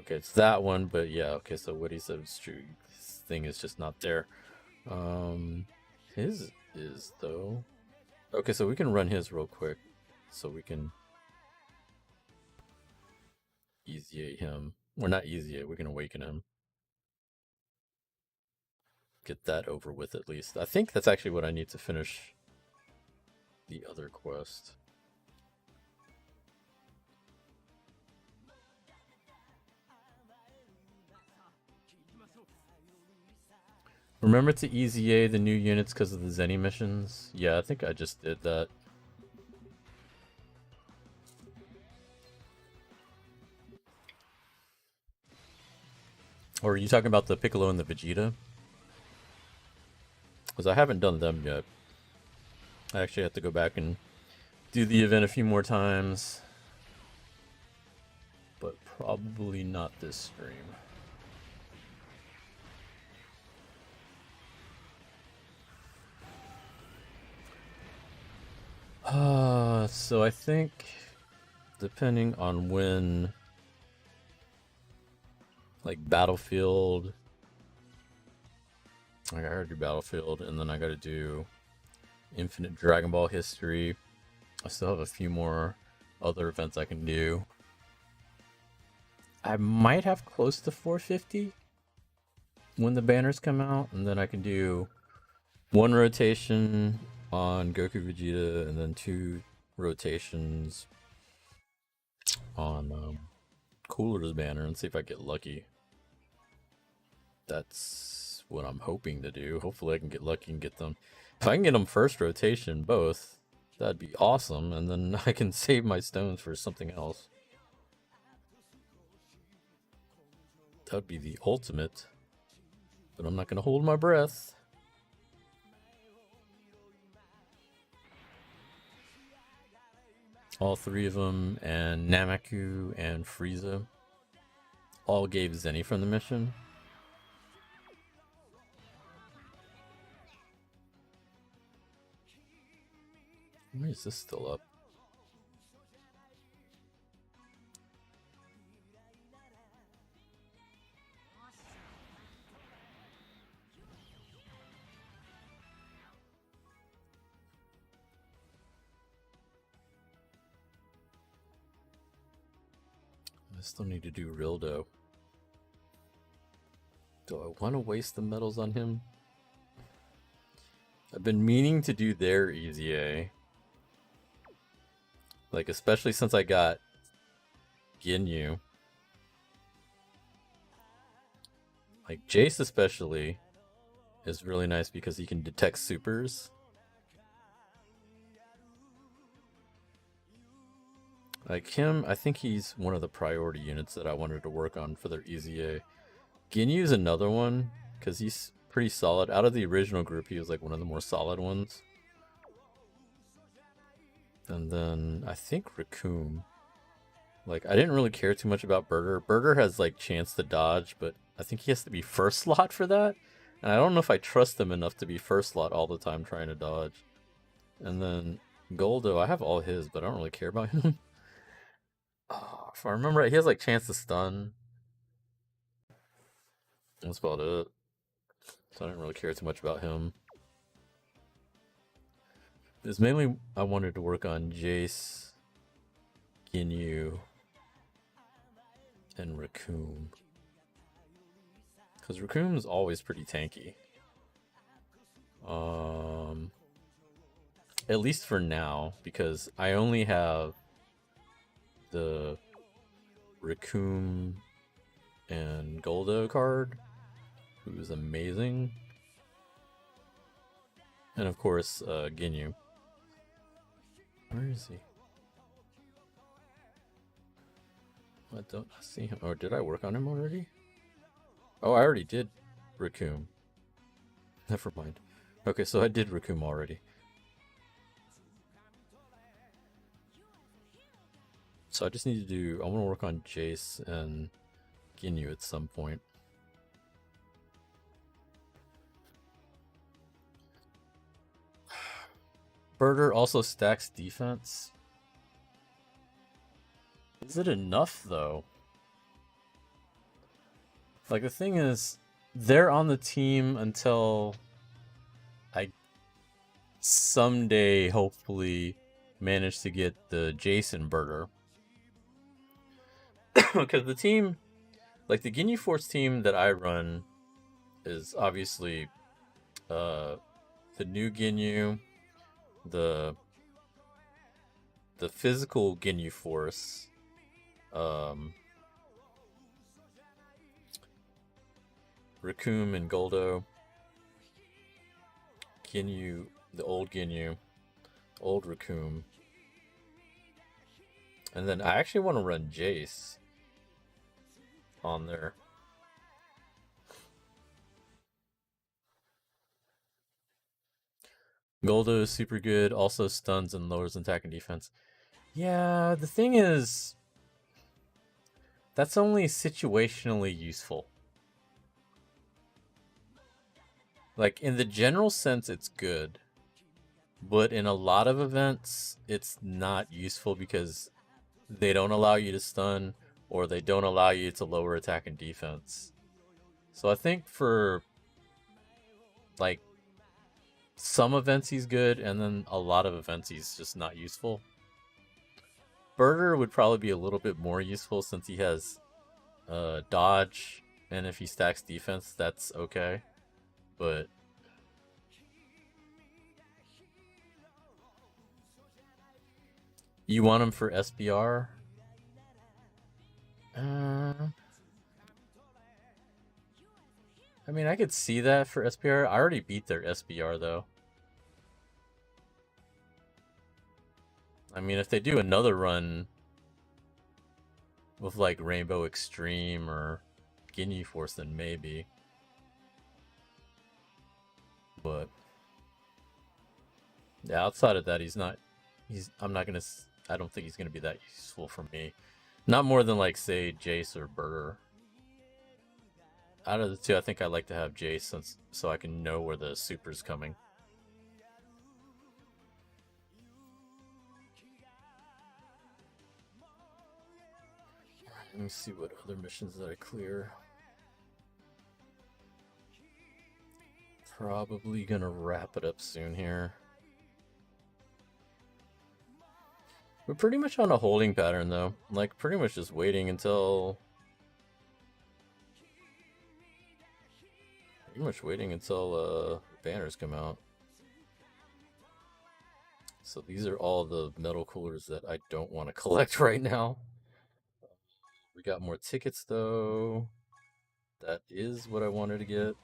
Okay, it's that one, but yeah, okay, so what he said was true. This thing is just not there. His is, though. Okay, so we can run his real quick, so we can EZA him. Or not EZA, we can awaken him. Get that over with at least. I think that's actually what I need to finish the other quest. Remember to EZA the new units because of the Zenny missions? Yeah, I think I just did that. Or are you talking about the Piccolo and the Vegeta? Because I haven't done them yet. I actually have to go back and do the event a few more times. But probably not this stream. So I think, depending on when, like Battlefield, I gotta do Battlefield, and then I gotta do Infinite Dragon Ball History. I still have a few more other events I can do. I might have close to 450 when the banners come out, and then I can do one rotation on Goku Vegeta, and then 2 rotations on Cooler's banner, and see if I get lucky. That's what I'm hoping to do. Hopefully I can get lucky and get them. If I can get them first rotation, both, that'd be awesome, and then I can save my stones for something else. That'd be the ultimate, but I'm not gonna hold my breath. All 3 of them, and Namaku and Frieza, all gave Zenny from the mission. Why is this still up? I still need to do Rildo. Do I want to waste the medals on him? I've been meaning to do their EZA. Like, especially since I got Ginyu. Like, Jace especially is really nice because he can detect supers. Like him, I think he's one of the priority units that I wanted to work on for their EZA. Ginyu's another one, because he's pretty solid. Out of the original group, he was like one of the more solid ones. And then I think Raccoon. Like, I didn't really care too much about Burger. Burger has like chance to dodge, but I think he has to be first slot for that. And I don't know if I trust him enough to be first slot all the time trying to dodge. And then Goldo, I have all his, but I don't really care about him. Oh, if I remember right, he has like chance to stun. That's about it. So I didn't really care too much about him. It's mainly I wanted to work on Jace, Ginyu, and Raccoon. Because Raccoon is always pretty tanky. At least for now, because I only have the Raccoon and Goldo card, who's amazing. And of course, Ginyu. Where is he? I don't see him. Or did I work on him already? Oh, I already did Raccoon. Never mind. Okay, so I did Raccoon already. So I just need to do... I want to work on Jace and Ginyu at some point. Burger also stacks defense. Is it enough, though? Like, the thing is, they're on the team until I someday, hopefully, manage to get the Jason Burger. Because the team, like the Ginyu Force team that I run, is obviously the new Ginyu, the physical Ginyu Force, Raccoon and Goldo, Ginyu, the old Ginyu, old Raccoon, and then I actually want to run Jace on there. Goldo is super good, also stuns and lowers attack and defense. Yeah, the thing is, that's only situationally useful. Like, in the general sense, it's good. But in a lot of events, it's not useful because they don't allow you to stun or they don't allow you to lower attack and defense. So I think for like some events he's good, and then a lot of events he's just not useful. Burger would probably be a little bit more useful since he has dodge, and if he stacks defense, that's okay. But you want him for SBR? I mean, I could see that for SBR. I already beat their SBR, though. I mean, if they do another run with, like, Rainbow Extreme or Ginyu Force, then maybe. But yeah, outside of that, I don't think he's gonna be that useful for me. Not more than, like, say, Jace or Burger. Out of the two, I think I like to have Jace so I can know where the super's coming. Let me see what other missions that I clear. Probably gonna wrap it up soon here. We're pretty much on a holding pattern, though. Like, pretty much just waiting until... Pretty much waiting until banners come out. So these are all the metal coolers that I don't want to collect right now. We got more tickets, though. That is what I wanted to get.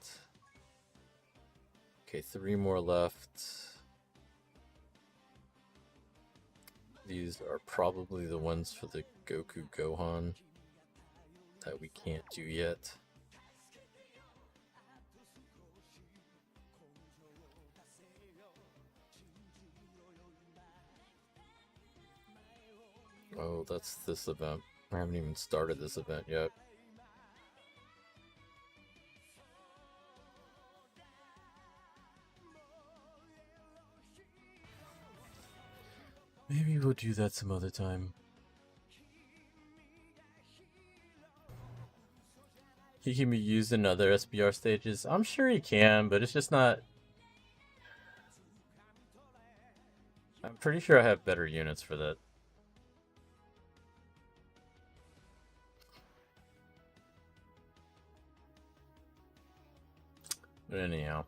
Okay, 3 more left. These are probably the ones for the Goku Gohan that we can't do yet. Oh, that's this event. I haven't even started this event yet. Maybe we'll do that some other time. He can be used in other SBR stages. I'm sure he can, but it's just not... I'm pretty sure I have better units for that. But anyhow.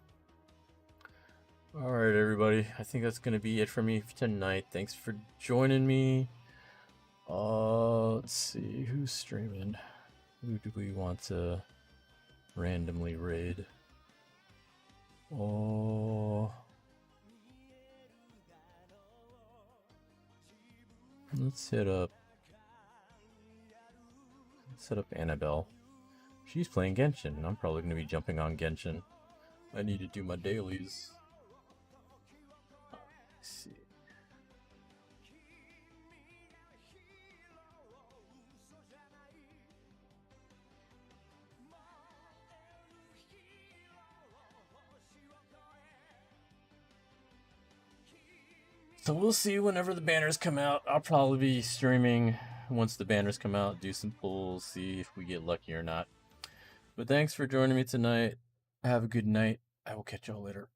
Alright, everybody. I think that's going to be it for me tonight. Thanks for joining me. Let's see. Who's streaming? Who do we want to randomly raid? Oh... Let's hit up Annabelle. She's playing Genshin, and I'm probably going to be jumping on Genshin. I need to do my dailies. Let's see. So we'll see whenever the banners come out. I'll probably be streaming once the banners come out, do some pulls, see if we get lucky or not. But thanks for joining me tonight. Have a good night. I will catch y'all later.